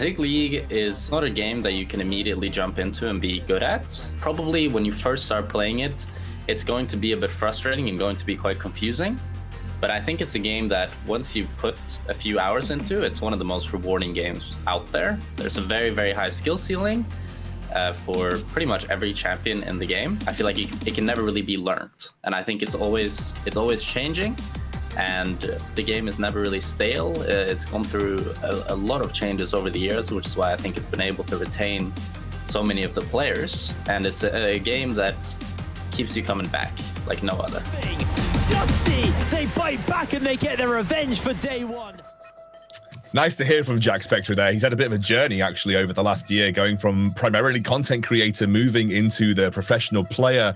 think League is not a game that you can immediately jump into and be good at. Probably when you first start playing it, it's going to be a bit frustrating and going to be quite confusing. But I think it's a game that once you put a few hours into, it's one of the most rewarding games out there. There's a very, very high skill ceiling for pretty much every champion in the game. I feel like it can never really be learned. And I think it's always changing. And the game is never really stale. It's gone through a lot of changes over the years, which is why I think it's been able to retain so many of the players. And it's a game that keeps you coming back like no other. Dusty, they bite back and they get their revenge for day one. Nice to hear from Jack Spectre there. He's had a bit of a journey actually over the last year, going from primarily content creator, moving into the professional player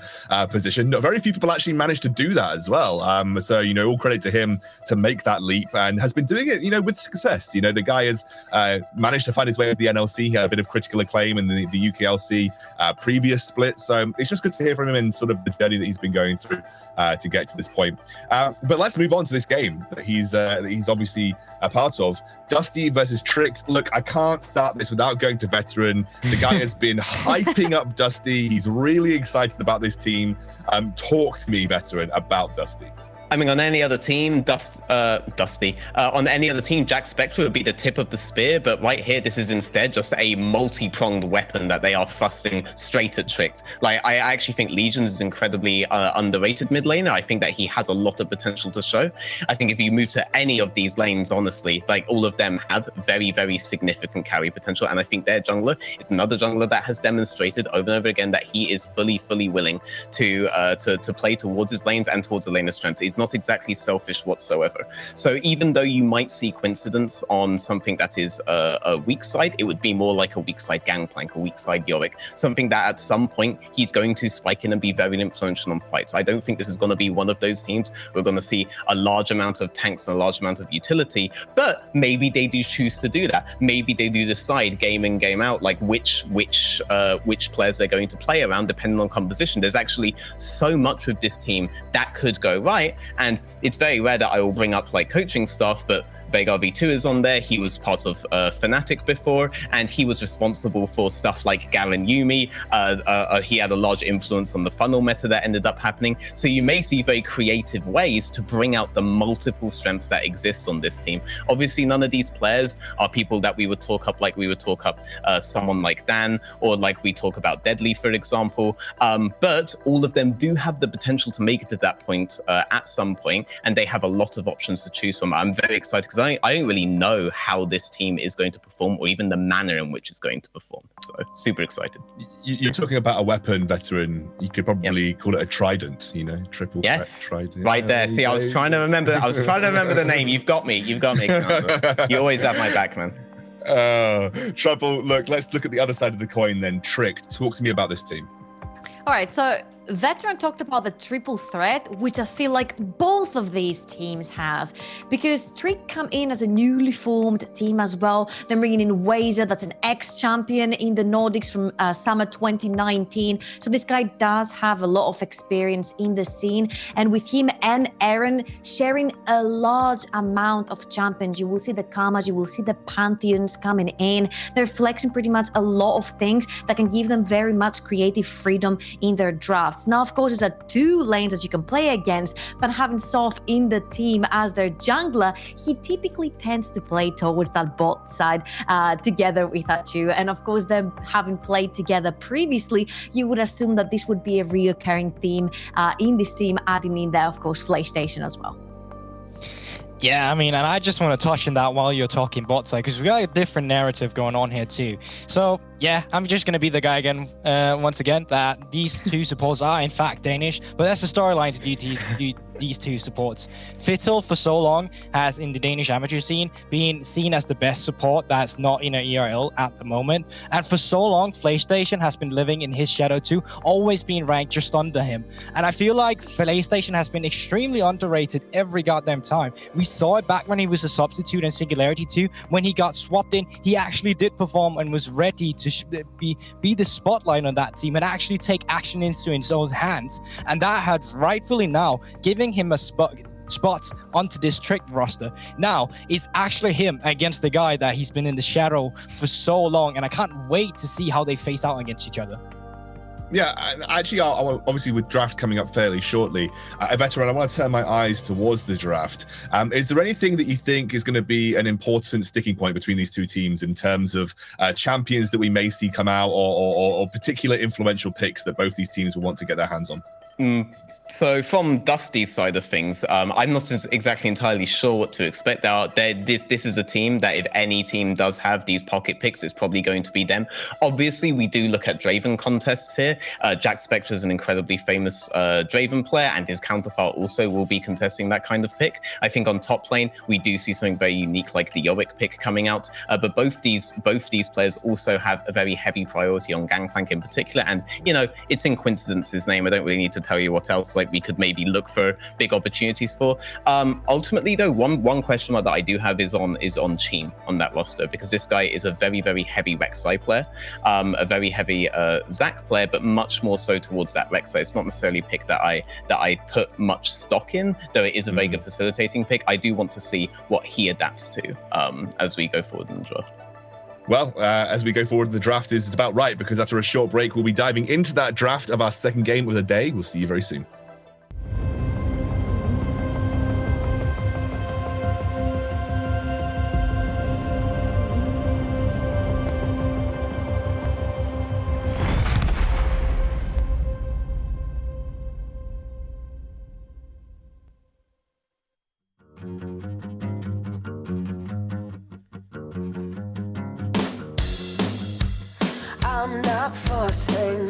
position. Very few people actually managed to do that as well. So, all credit to him to make that leap, and has been doing it, with success. The guy has managed to find his way with the NLC. He had a bit of critical acclaim in the UKLC previous split. So it's just good to hear from him and sort of the journey that he's been going through to get to this point. But let's move on to this game that he's obviously a part of. Dusty versus Tricked. Look, I can't start this without going to Veteran. The guy has been hyping up Dusty. He's really excited about this team. Talk to me, Veteran, about Dusty. I mean, on any other team, Dusty. On any other team, Jack Spectre would be the tip of the spear, but right here, this is instead just a multi-pronged weapon that they are thrusting straight at Tricked. Like, I actually think Legion is incredibly underrated mid laner. I think that he has a lot of potential to show. I think if you move to any of these lanes, honestly, like all of them have very, very significant carry potential, and I think their jungler is another jungler that has demonstrated over and over again that he is fully willing to play towards his lanes and towards the lane of strength. He's not exactly selfish whatsoever. So even though you might see coincidence on something that is a weak side, it would be more like a weak side Gangplank, a weak side Yorick, something that at some point he's going to spike in and be very influential on fights. I don't think this is going to be one of those teams we're going to see a large amount of tanks and a large amount of utility, but maybe they do choose to do that. Maybe they do decide game in, game out, like which players they're going to play around depending on composition. There's actually so much with this team that could go right. And it's very rare that I will bring up like coaching stuff, but Veigar V2 is on there. He was part of Fnatic before, and he was responsible for stuff like Garen Yumi. He had a large influence on the funnel meta that ended up happening. So you may see very creative ways to bring out the multiple strengths that exist on this team. Obviously, none of these players are people that we would talk up like we would talk up someone like Dan, or like we talk about Deadly, for example. But all of them do have the potential to make it to that point at some point, and they have a lot of options to choose from. I'm very excited because I don't really know how this team is going to perform, or even the manner in which it's going to perform. So super excited. You're talking about a weapon, Veteran. You could probably call it a trident, triple threat trident. Right there. See, I was trying to remember the name. You've got me. You always have my back, man. Trouble. Look, let's look at the other side of the coin then. Trick. Talk to me about this team. All right, so Veteran talked about the triple threat, which I feel like both of these teams have, because Trick come in as a newly formed team as well. They're bringing in Wazer, that's an ex-champion in the Nordics from summer 2019. So this guy does have a lot of experience in the scene. And with him and Aaron sharing a large amount of champions, you will see the Kamas, you will see the Pantheons coming in. They're flexing pretty much a lot of things that can give them very much creative freedom in their drafts. Now, of course, there's two lanes that you can play against, but having Soph in the team as their jungler, he typically tends to play towards that bot side together with Achu. And of course, them having played together previously, you would assume that this would be a reoccurring theme in this team, adding in there, of course, PlayStation as well. Yeah, I mean, and I just want to touch on that while you're talking bot side, because we've got a different narrative going on here too. So yeah, I'm just going to be the guy again, once again, that these two supports are in fact Danish, but that's the storyline to these two supports. Fiddle for so long has, in the Danish amateur scene, been seen as the best support that's not in an ERL at the moment. And for so long, PlayStation has been living in his shadow too, always being ranked just under him. And I feel like PlayStation has been extremely underrated every goddamn time. We saw it back when he was a substitute in Singularity 2. When he got swapped in, he actually did perform and was ready to be the spotlight on that team and actually take action into his own hands. And that had rightfully now given him a spot, spots onto this Trick roster. Now, it's actually him against the guy that he's been in the shadow for so long, and I can't wait to see how they face out against each other. Yeah, actually, obviously with draft coming up fairly shortly, Veteran, I want to turn my eyes towards the draft. Is there anything that you think is going to be an important sticking point between these two teams in terms of champions that we may see come out, or particular influential picks that both these teams will want to get their hands on? So from Dusty's side of things, I'm not exactly entirely sure what to expect. This is a team that if any team does have these pocket picks, it's probably going to be them. Obviously, we do look at Draven contests here. Jack Spectre is an incredibly famous Draven player, and his counterpart also will be contesting that kind of pick. I think on top lane, we do see something very unique like the Yorick pick coming out. But both these players also have a very heavy priority on Gangplank in particular. And, you know, it's in Coincidence's name. I don't really need to tell you what else like we could maybe look for big opportunities for. Ultimately, though, one question mark that I do have is on Cheem on that roster, because this guy is a very, very heavy Rek'Sai player, a very heavy Zac player, but much more so towards that Rek'Sai. It's not necessarily a pick that I put much stock in, though it is a very good facilitating pick. I do want to see what he adapts to as we go forward in the draft. Well, as we go forward, the draft is about right, because after a short break, we'll be diving into that draft of our second game of the day. We'll see you very soon. I'm not forcing,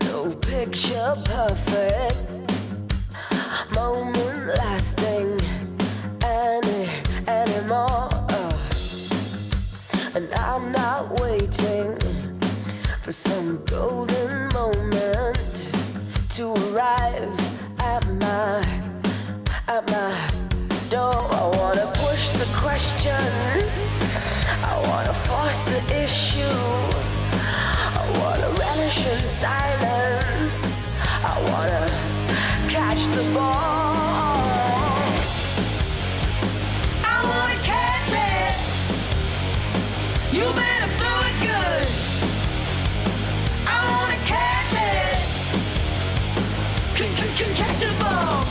no picture perfect, moment lasting anymore. And I'm not waiting for some golden moment to arrive at my door. I wanna push the question, I wanna force the issue, I wanna relish in silence, I wanna catch the ball, I wanna catch it, you better throw it good, I wanna catch it, can catch the ball.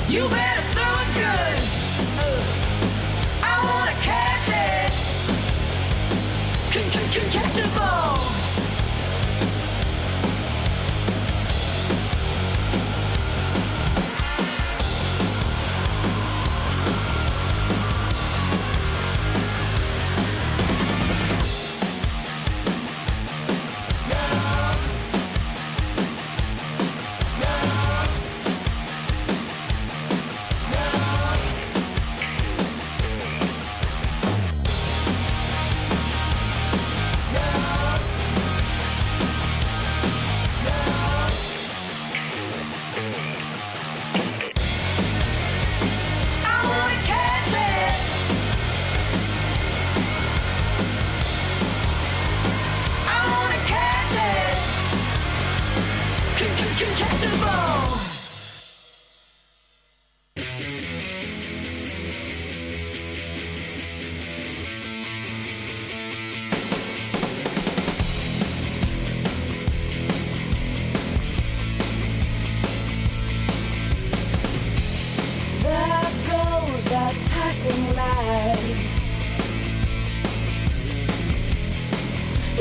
You better throw it good. I wanna catch it. Can catch the ball.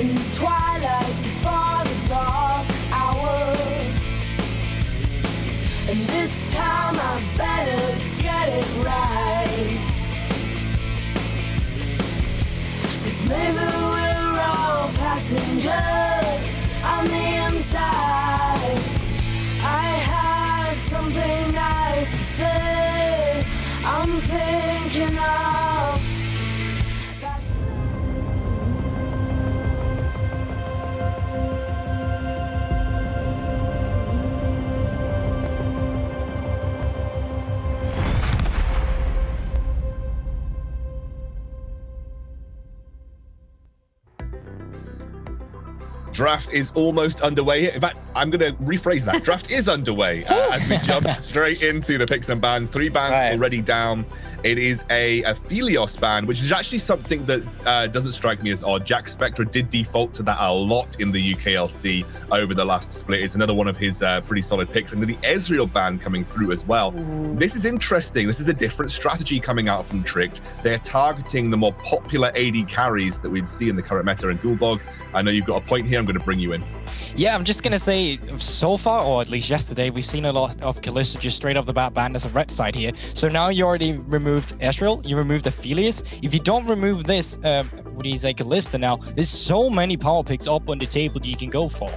in the twilight before the dark hour. And this time I better get it right. 'Cause maybe we're all passengers on the inside. I had something nice to say. I'm thinking of that. Draft is almost underway. In fact, I'm going to rephrase that. Draft is underway as we jump straight into the picks and bans. 3 bans already down. It is a Phelios ban, which is actually something that doesn't strike me as odd. Jack Spectra did default to that a lot in the UKLC over the last split. It's another one of his pretty solid picks. And then the Ezreal ban coming through as well. This is interesting. This is a different strategy coming out from Tricked. They're targeting the more popular AD carries that we'd see in the current meta. And Gulbog, I know you've got a point here. I'm going to bring you in. Yeah, I'm just going to say, so far, or at least yesterday, we've seen a lot of Kalista just straight off the bat banned as a red side here. So now you already removed Ezreal, you removed Aphelios. If you don't remove this, what do you say, Kalista now, there's so many power picks up on the table you can go for.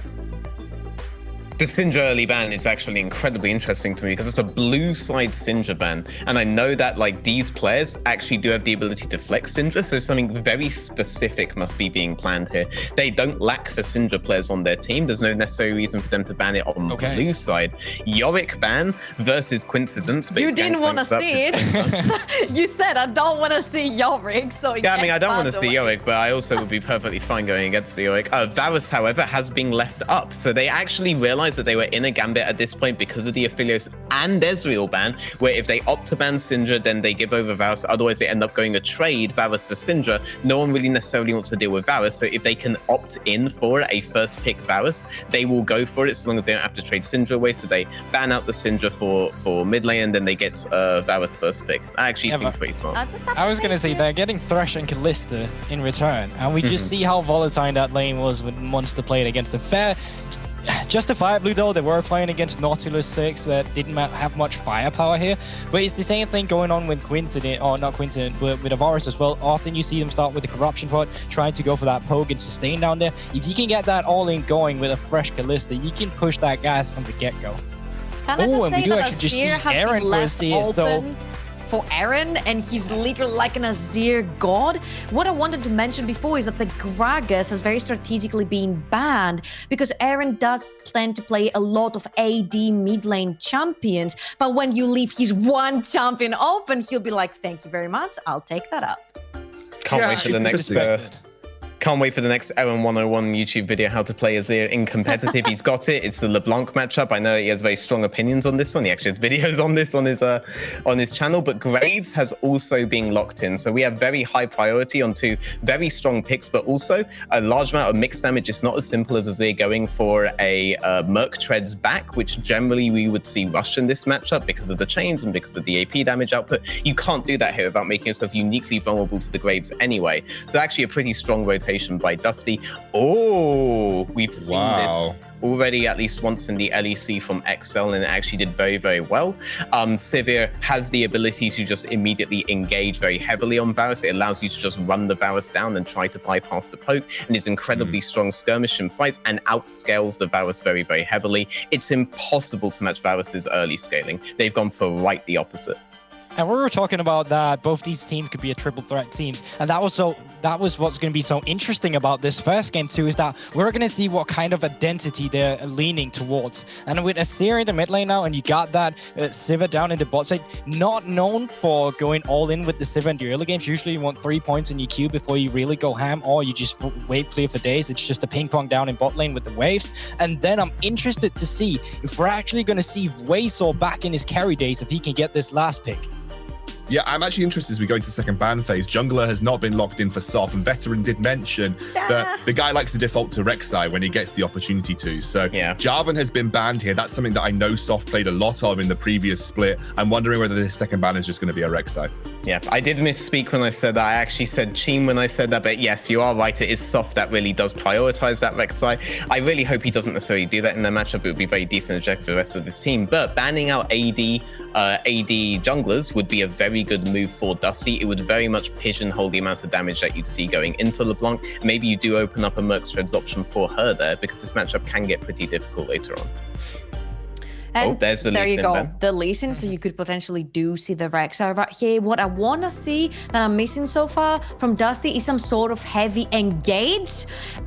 The Syndra early ban is actually incredibly interesting to me because it's a blue side Syndra ban. And I know that like these players actually do have the ability to flex Syndra, so something very specific must be being planned here. They don't lack for Syndra players on their team. There's no necessary reason for them to ban it on the blue side. Yorick ban versus Coincidence. You didn't want to see it. You said, I don't want to see Yorick, so yeah, I mean, I don't want to see Yorick, but I also would be perfectly fine going against the Yorick. Varus, however, has been left up. So they actually realized that they were in a gambit at this point because of the Aphelios and Ezreal ban, where if they opt to ban Syndra, then they give over Varus. Otherwise, they end up going to trade Varus for Syndra. No one really necessarily wants to deal with Varus. So if they can opt in for a first pick Varus, they will go for it so long as they don't have to trade Syndra away. So they ban out the Syndra for mid lane, and then they get Varus first pick. I actually think pretty smart. I was going to say they're getting Thresh and Kalista in return, and we just see how volatile that lane was when Monster played against them. Justifiably though, they were playing against Nautilus 6 that didn't have much firepower here, but it's the same thing going on with Coincident, or not Coincident, but with Varus as well. Often you see them start with the Corruption Pot, trying to go for that poke and sustain down there. If you can get that all-in going with a fresh Kalista, you can push that gas from the get-go. Can I just and say we do that actually just see Azir has Aaron been left here, open for Aaron, and he's literally like an Azir god. What I wanted to mention before is that the Gragas has very strategically been banned because Aaron does plan to play a lot of AD mid lane champions, but when you leave his one champion open, he'll be like, thank you very much, I'll take that up. Can't wait for the next Can't wait for the next Aaron 101 YouTube video, how to play Azir in competitive. He's got it. It's the LeBlanc matchup. I know he has very strong opinions on this one. He actually has videos on this on his channel. But Graves has also been locked in. So we have very high priority on 2 very strong picks, but also a large amount of mixed damage. It's not as simple as Azir going for a Merc Treads back, which generally we would see rush in this matchup because of the chains and because of the AP damage output. You can't do that here without making yourself uniquely vulnerable to the Graves anyway. So actually a pretty strong rotation by Dusty. Oh, we've seen this already at least once in the LEC from XL, and it actually did very, very well. Sivir has the ability to just immediately engage very heavily on Varus. It allows you to just run the Varus down and try to bypass the poke, and is incredibly strong skirmish in fights and outscales the Varus very, very heavily. It's impossible to match Varus's early scaling. They've gone for right the opposite. And we were talking about that both these teams could be a triple threat teams, and that was what's going to be so interesting about this first game too, is that we're going to see what kind of identity they're leaning towards. And with Azir in the mid lane now, and you got that Sivir down in the bot side, not known for going all in with the Sivir in the early games. Usually you want 3 points in your queue before you really go ham, or you just wave clear for days. It's just a ping pong down in bot lane with the waves. And then I'm interested to see if we're actually going to see Vaysor back in his carry days, if he can get this last pick. Yeah, I'm actually interested as we go into the second ban phase. Jungler has not been locked in for soft, and Veteran did mention that the guy likes to default to Rek'Sai when he gets the opportunity to. So Yeah. Jarvan has been banned here. That's something that I know soft played a lot of in the previous split. I'm wondering whether this second ban is just going to be a Rek'Sai. Yeah, I did misspeak when I said that. I actually said Cheem when I said that, but yes, you are right. It is soft that really does prioritize that Rek'Sai. I really hope he doesn't necessarily do that in their matchup. It would be very decent object for the rest of his team. But banning out AD junglers would be a very good move for Dusty. It would very much pigeonhole the amount of damage that you'd see going into LeBlanc. Maybe you do open up a Merc Shreds option for her there, because this matchup can get pretty difficult later on. And there's the there Lee you Sin go, ban. the Lee Sin, so you could potentially do see the Rek'Sai right here. What I want to see that I'm missing so far from Dusty is some sort of heavy engage.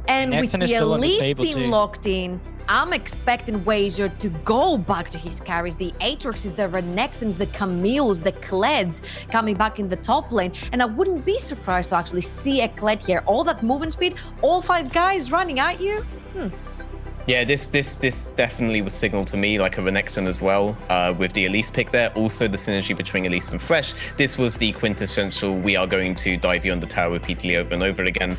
And with Necton is the still on the Elise table being too. locked in, I'm expecting Wazer to go back to his carries. The Aatroxes, the Renekton's, the Camille's, the Kleds coming back in the top lane. And I wouldn't be surprised to actually see a Kled here. All that movement speed, all 5 guys running at you. Yeah, this definitely was signaled to me like a Renekton as well, with the Elise pick there. Also the synergy between Elise and Fresh. This was the quintessential we are going to dive you on the tower repeatedly over and over again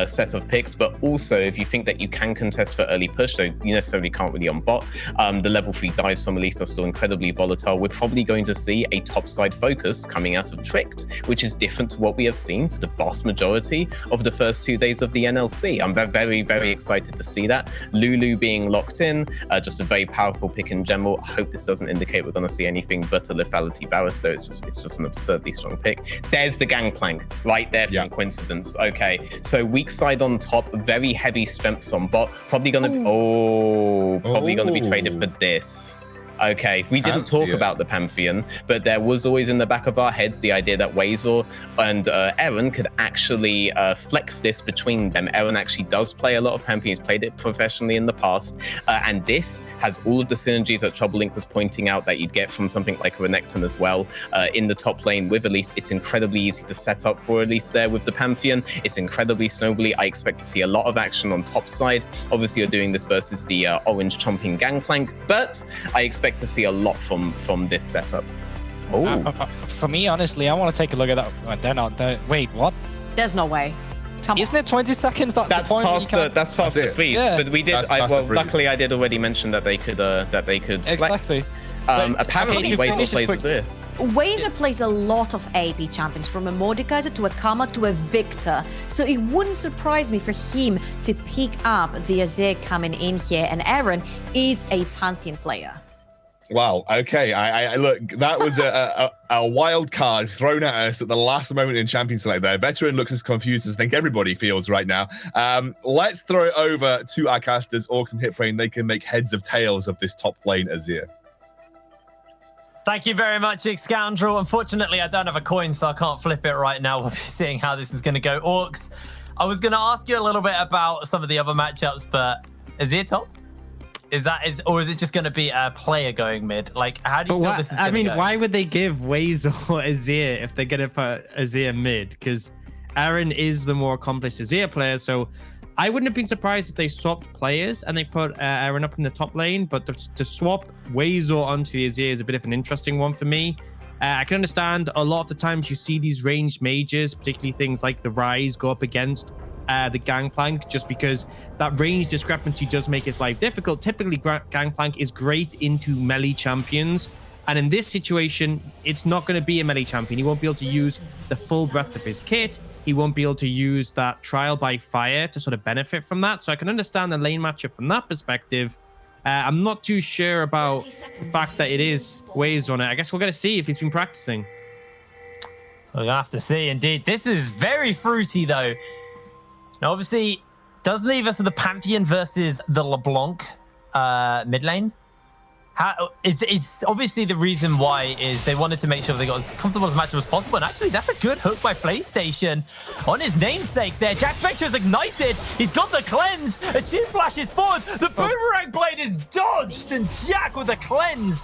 set of picks. But also, if you think that you can contest for early push, though you necessarily can't really on bot, the level 3 dives from Elise are still incredibly volatile. We're probably going to see a topside focus coming out of Tricked, which is different to what we have seen for the vast majority of the first 2 days of the NLC. I'm very, very excited to see that. Lulu being locked in, just a very powerful pick in general. I hope this doesn't indicate we're going to see anything but a lethality Barrister. It's just an absurdly strong pick. There's the Gangplank right there from Coincidence. Okay, so weak side on top, very heavy strengths on bot. Probably going to be traded for this. Okay, we didn't talk about the Pantheon, but there was always in the back of our heads the idea that Wazor and Eren could actually flex this between them. Eren actually does play a lot of Pantheon. He's played it professionally in the past, and this has all of the synergies that Troublelink was pointing out that you'd get from something like a Renekton as well. In the top lane with Elise, it's incredibly easy to set up for Elise there with the Pantheon. It's incredibly snowbally. I expect to see a lot of action on top side. Obviously, you're doing this versus the orange chomping Gangplank, but I expect to see a lot from this setup. For me, honestly, I want to take a look at that. They're not. Wait, what? There's no way. Come Isn't it 20 seconds? That's the point. That's past the freeze. Yeah. But we did. Luckily, I did already mention that they could. Exactly. Apparently, Wazor plays Azir. Wazer plays a lot of AP champions, from a Mordekaiser to a Kama to a Victor. So it wouldn't surprise me for him to pick up the Azir coming in here. And Eren is a Pantheon player. Wow. Okay. I look. That was a wild card thrown at us at the last moment in Champion Select. There, Veteran looks as confused as I think everybody feels right now. Let's throw it over to our casters, Orcs and Hitbrain. They can make heads of tails of this top lane Azir. Thank you very much, Scoundrel. Unfortunately, I don't have a coin, so I can't flip it right now. We'll be seeing how this is going to go. Orcs, I was going to ask you a little bit about some of the other matchups, but Azir top? Or is it just going to be a player going mid? Like, how do you feel this is going to go? Why would they give Wazor Azir if they're going to put Azir mid? Because Eren is the more accomplished Azir player, so I wouldn't have been surprised if they swapped players and they put Eren up in the top lane, but to swap Wazor onto the Azir is a bit of an interesting one for me. I can understand a lot of the times you see these ranged mages, particularly things like the Rise, go up against the Gangplank, just because that range discrepancy does make his life difficult. Typically, Gangplank is great into melee champions, and in this situation, it's not going to be a melee champion. He won't be able to use the full breadth of his kit. He won't be able to use that trial by fire to sort of benefit from that. So I can understand the lane matchup from that perspective. I'm not too sure about the fact that it is Waze on it. I guess we're going to see if he's been practicing. We'll have to see, indeed. This is very fruity, though. Now, obviously, does leave us with the Pantheon versus the LeBlanc mid lane. Is obviously the reason why is they wanted to make sure they got as comfortable as matchup as possible. And actually, that's a good hook by PlayStation on his namesake there. Jack Spectre is ignited. He's got the cleanse. A chin flashes forward. The boomerang blade is dodged, and Jack with the cleanse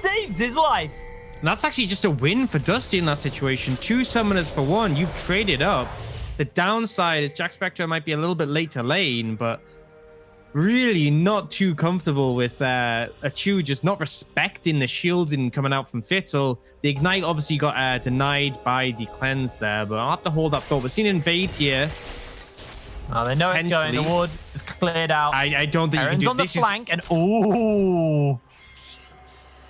saves his life. And that's actually just a win for Dusty in that situation. 2 summoners for 1. You've traded up. The downside is Jack Spectre might be a little bit late to lane, but really not too comfortable with Achu just not respecting the shielding coming out from Fittle. The Ignite obviously got denied by the cleanse there, but I'll have to hold that thought. We're seeing Invade here. Oh, they know it's going. The ward is cleared out. I don't think Aaron's you on can do the flank, and ooh,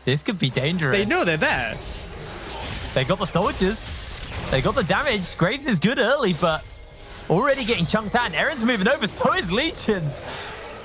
this could be dangerous. They know they're there. They got the soldiers. They got the damage. Graves is good early, but already getting chunked out. And Aaron's moving over. So is Legions.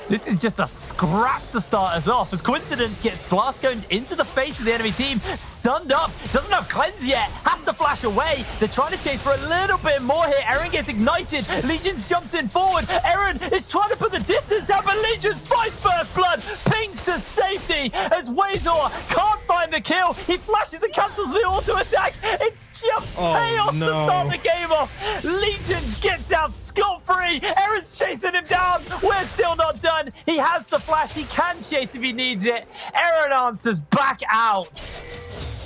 This is just a scrap to start us off as Coincidence gets blast going into the face of the enemy team. Stunned up. Doesn't have cleanse yet. Has to flash away. They're trying to chase for a little bit more here. Aaron gets ignited. Legions jumps in forward. Aaron is trying to put the distance out, but Legions fights first blood. Pings to safety as Wazor can't find the kill. He flashes and cancels the auto attack. It's just chaos to start the game off. Legions gets out scot-free. Aaron's chasing him down. We're still not done. He has the flash. He can chase if he needs it. Aaron answers back out.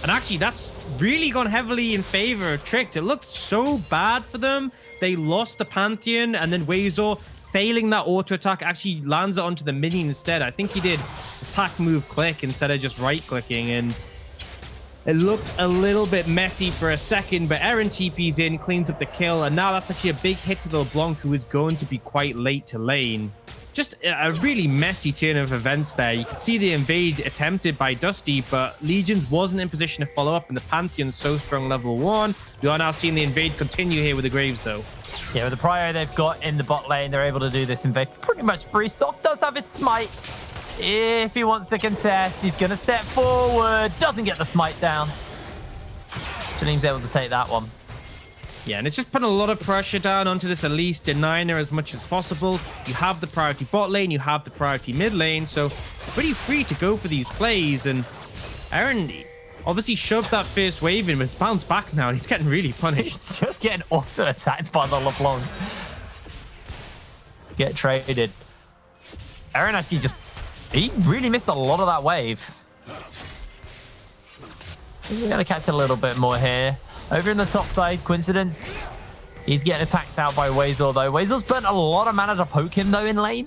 And actually, that's really gone heavily in favor of Tricked. It looked so bad for them. They lost the Pantheon, and then Wazor, failing that auto attack, actually lands it onto the minion instead. I think he did attack, move, click instead of just right-clicking, and it looked a little bit messy for a second, but Aaron TP's in, cleans up the kill, and now that's actually a big hit to the LeBlanc, who is going to be quite late to lane. Just a really messy turn of events there. You can see the invade attempted by Dusty, but Legions wasn't in position to follow up, and the Pantheon's so strong level 1. We are now seeing the invade continue here with the Graves, though. Yeah, with the prio they've got in the bot lane, they're able to do this invade pretty much free. Soft does have his smite. If he wants to contest, he's going to step forward. Doesn't get the smite down. Shalim's able to take that one. Yeah, and it's just putting a lot of pressure down onto this Elise, denying her as much as possible. You have the priority bot lane, you have the priority mid lane, so pretty free to go for these plays. And Aaron obviously shoved that first wave in, but it's bounced back now, and he's getting really punished. He's just getting auto-attacked by the LeBlanc. Get traded. Aaron actually he really missed a lot of that wave. We're going to catch a little bit more here. Over in the top side, Coincidence. He's getting attacked out by Wazor, though. Wazor's burnt a lot of mana to poke him, though, in lane.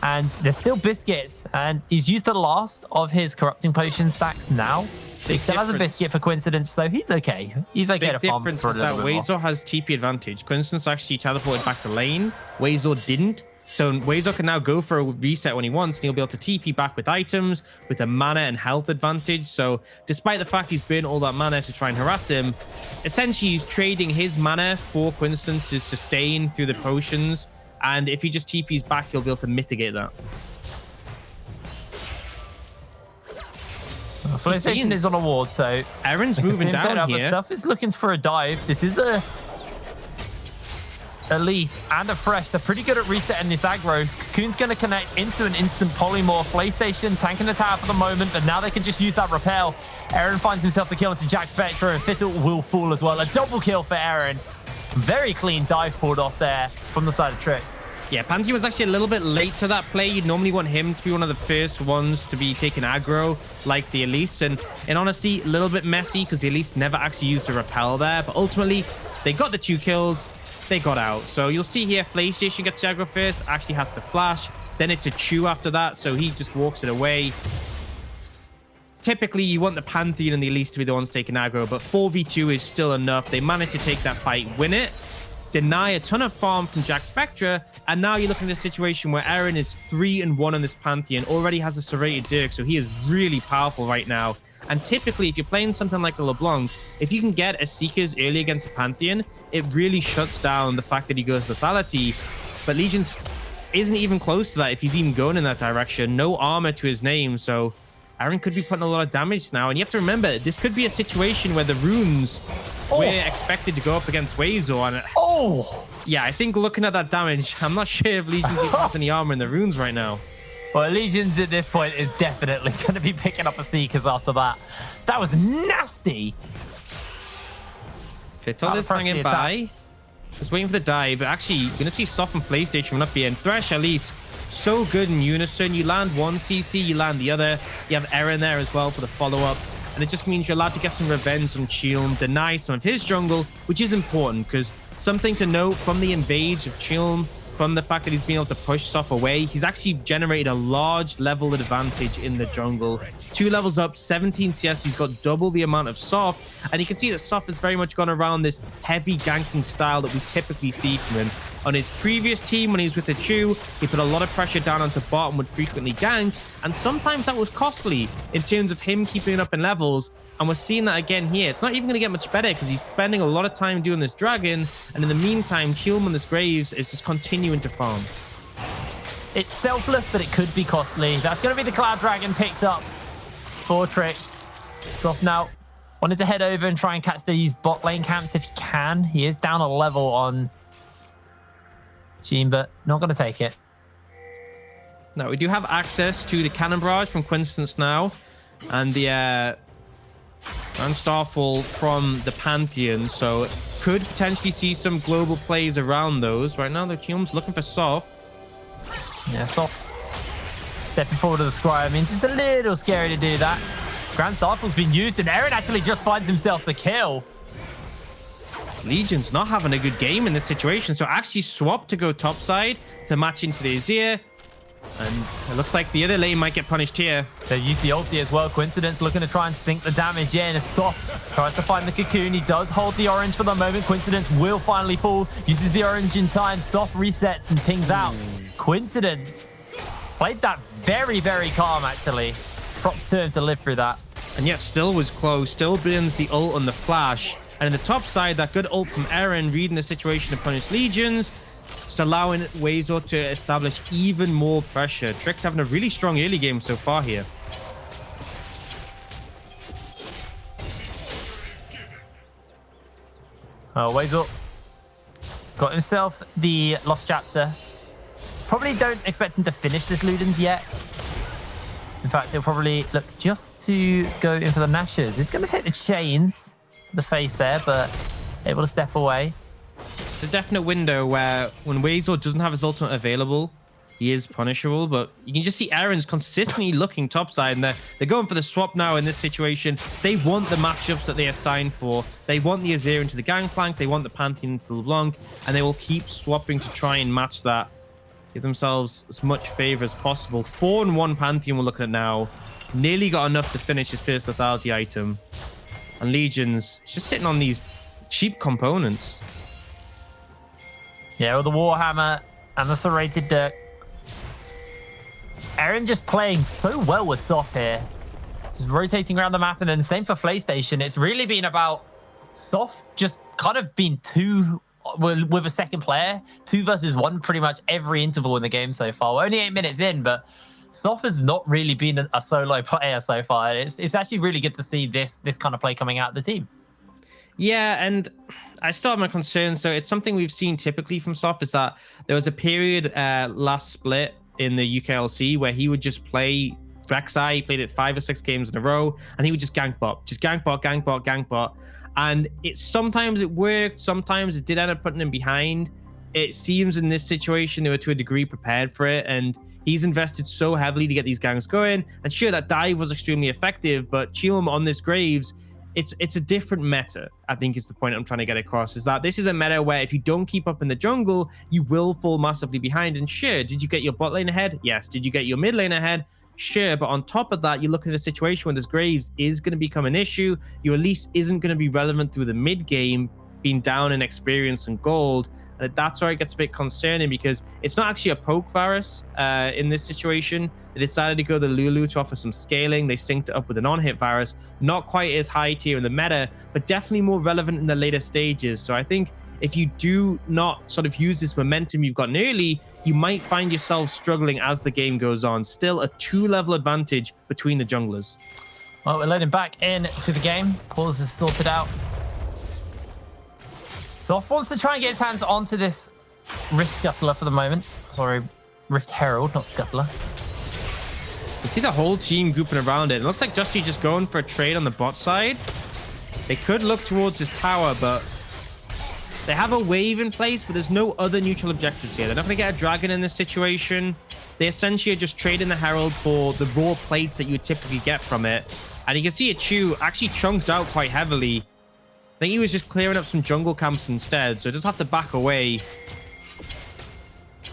And there's still Biscuits. And he's used the last of his Corrupting Potion stacks now. But he still has a Biscuit for Coincidence, though. He's okay. He's okay to farm difference for a is little that bit more. Wazor has TP advantage. Coincidence actually teleported back to lane. Wazor didn't. So Wazor can now go for a reset when he wants, and he'll be able to TP back with items, with a mana and health advantage. So despite the fact he's burned all that mana to try and harass him, essentially he's trading his mana for Coincidence to sustain through the potions. And if he just TPs back, he'll be able to mitigate that. PlayStation is on a ward, so Aaron's moving down here. Stuff is looking for a dive. This is a Elise and a Fresh. They're pretty good at resetting this aggro. Cocoon's going to connect into an instant polymorph. PlayStation tanking the tower for the moment, but now they can just use that repel. Aaron finds himself the kill into Jack Spectre, and Fittle will fall as well. A double kill for Aaron. Very clean dive pulled off there from the side of Trick. Yeah, Pantheon was actually a little bit late to that play. You'd normally want him to be one of the first ones to be taking aggro, like the Elise. And honestly, a little bit messy because the Elise never actually used a repel there. But ultimately, they got the 2 kills. They got out. So you'll see here, PlayStation gets the aggro first, actually has to flash. Then it's a chew after that, so he just walks it away. Typically, you want the Pantheon and the Elise to be the ones taking aggro, but 4v2 is still enough. They managed to take that fight, win it, deny a ton of farm from Jack Spectre, and now you're looking at a situation where Aaron is 3-1 on this Pantheon, already has a serrated Dirk, so he is really powerful right now. And typically, if you're playing something like a LeBlanc, if you can get a Seekers early against a Pantheon, it really shuts down the fact that he goes lethality. But Legion's isn't even close to that if he's even going in that direction. No armor to his name, so Aaron could be putting a lot of damage now. And you have to remember, this could be a situation where the runes were expected to go up against Wazor. And yeah, I think looking at that damage, I'm not sure if Legions even has any armor in the runes right now. Well, Legions at this point is definitely going to be picking up a Sneakers after that. That was nasty. Fittle is hanging by. Just waiting for the dive. But actually, you're going to see Soft and PlayStation from up here. And Thresh, at least, so good in unison. You land one CC, you land the other. You have Aaron there as well for the follow-up. And it just means you're allowed to get some revenge on Chilm, deny some of his jungle, which is important because something to note from the invade of Chilm, from the fact that he's been able to push Soft away, he's actually generated a large level advantage in the jungle. 2 levels up, 17 CS, he's got double the amount of Soft, and you can see that Soft has very much gone around this heavy ganking style that we typically see from him. On his previous team, when he was with the Chew, he put a lot of pressure down onto bot and would frequently gank, and sometimes that was costly in terms of him keeping it up in levels, and we're seeing that again here. It's not even going to get much better because he's spending a lot of time doing this dragon, and in the meantime, Chilm on this Graves is just continuing to farm. It's selfless, but it could be costly. That's going to be the Cloud Dragon picked up for Trick. Soft now wanted to head over and try and catch these bot lane camps if he can. He is down a level on Gene, but not going to take it. Now, we do have access to the Cannon Barrage from Quinstance now, and the and Starfall from the Pantheon, so could potentially see some global plays around those. Right now, the Chilm's looking for Soft. Yeah, Soft stepping forward to the Scry. I mean, it's just a little scary to do that. Grand Starfall's been used, and Aaron actually just finds himself the kill. Legion's not having a good game in this situation, so actually swapped to go topside to match into the Azir. And it looks like the other lane might get punished here. They use the ulti as well. Coincidence looking to try and sink the damage in. As Soft tries to find the cocoon. He does hold the orange for the moment. Coincidence will finally fall. Uses the orange in time. Soft resets and pings out. Coincidence played that very, very calm, actually. Props to him to live through that. And yet still was close. Still burns the ult on the flash. And in the top side, that good ult from Eren, reading the situation to punish Legions, just allowing Weizor to establish even more pressure. Trick's having a really strong early game so far here. Oh, Weizor got himself the Lost Chapter. Probably don't expect him to finish this Ludens yet. In fact, he'll probably look just to go in for the Nashers. He's going to take the chains to the face there, but able to step away. It's a definite window where when Weizor doesn't have his ultimate available, he is punishable, but you can just see Aaron's consistently looking topside, and they're going for the swap now in this situation. They want the matchups that they are signed for. They want the Azir into the Gangplank, they want the Pantheon into the LeBlanc, and they will keep swapping to try and match that. Give themselves as much favor as possible. 4-1 Pantheon we're looking at now. Nearly got enough to finish his first lethality item. And Legion's just sitting on these cheap components. Yeah, with the Warhammer and the Serrated Dirk. Aaron just playing so well with Soft here. Just rotating around the map, and then same for PlayStation. It's really been about Soft just kind of being two with a second player, 2 versus 1 pretty much every interval in the game so far. We're only 8 minutes in, but Soft has not really been a solo player so far. It's actually really good to see this kind of play coming out of the team. Yeah, and I still have my concerns. So it's something we've seen typically from Soft, is that there was a period last split in the UKLC where he would just play Rek'Sai. He played it 5 or 6 games in a row, and he would just gank bot, gank bot. And sometimes it worked, sometimes it did end up putting him behind. It seems in this situation they were to a degree prepared for it, and he's invested so heavily to get these gangs going. And sure, that dive was extremely effective, but Chilm on this Graves, it's a different meta, I think is the point I'm trying to get across, is that this is a meta where if you don't keep up in the jungle, you will fall massively behind. And sure, did you get your bot lane ahead? Yes. Did you get your mid lane ahead? Sure, but on top of that, you look at a situation where this Graves is going to become an issue. Your Elise isn't going to be relevant through the mid game, being down in experience and gold. And that's where it gets a bit concerning, because it's not actually a poke Varus in this situation. They decided to go the Lulu to offer some scaling. They synced it up with an on-hit Varus. Not quite as high tier in the meta, but definitely more relevant in the later stages. So I think if you do not sort of use this momentum you've gotten early, you might find yourself struggling as the game goes on. Still a 2-level advantage between the junglers. Well, we're letting back into the game. Pause is sorted out. Soft wants to try and get his hands onto this Rift Scuttler for the moment. Sorry, Rift Herald, not Scuttler. You see the whole team grouping around it. It looks like Dusty just going for a trade on the bot side. They could look towards his tower, but they have a wave in place, but there's no other neutral objectives here. They're not going to get a dragon in this situation. They essentially are just trading the Herald for the raw plates that you would typically get from it. And you can see a Chew actually chunked out quite heavily. I think he was just clearing up some jungle camps instead, so just have to back away.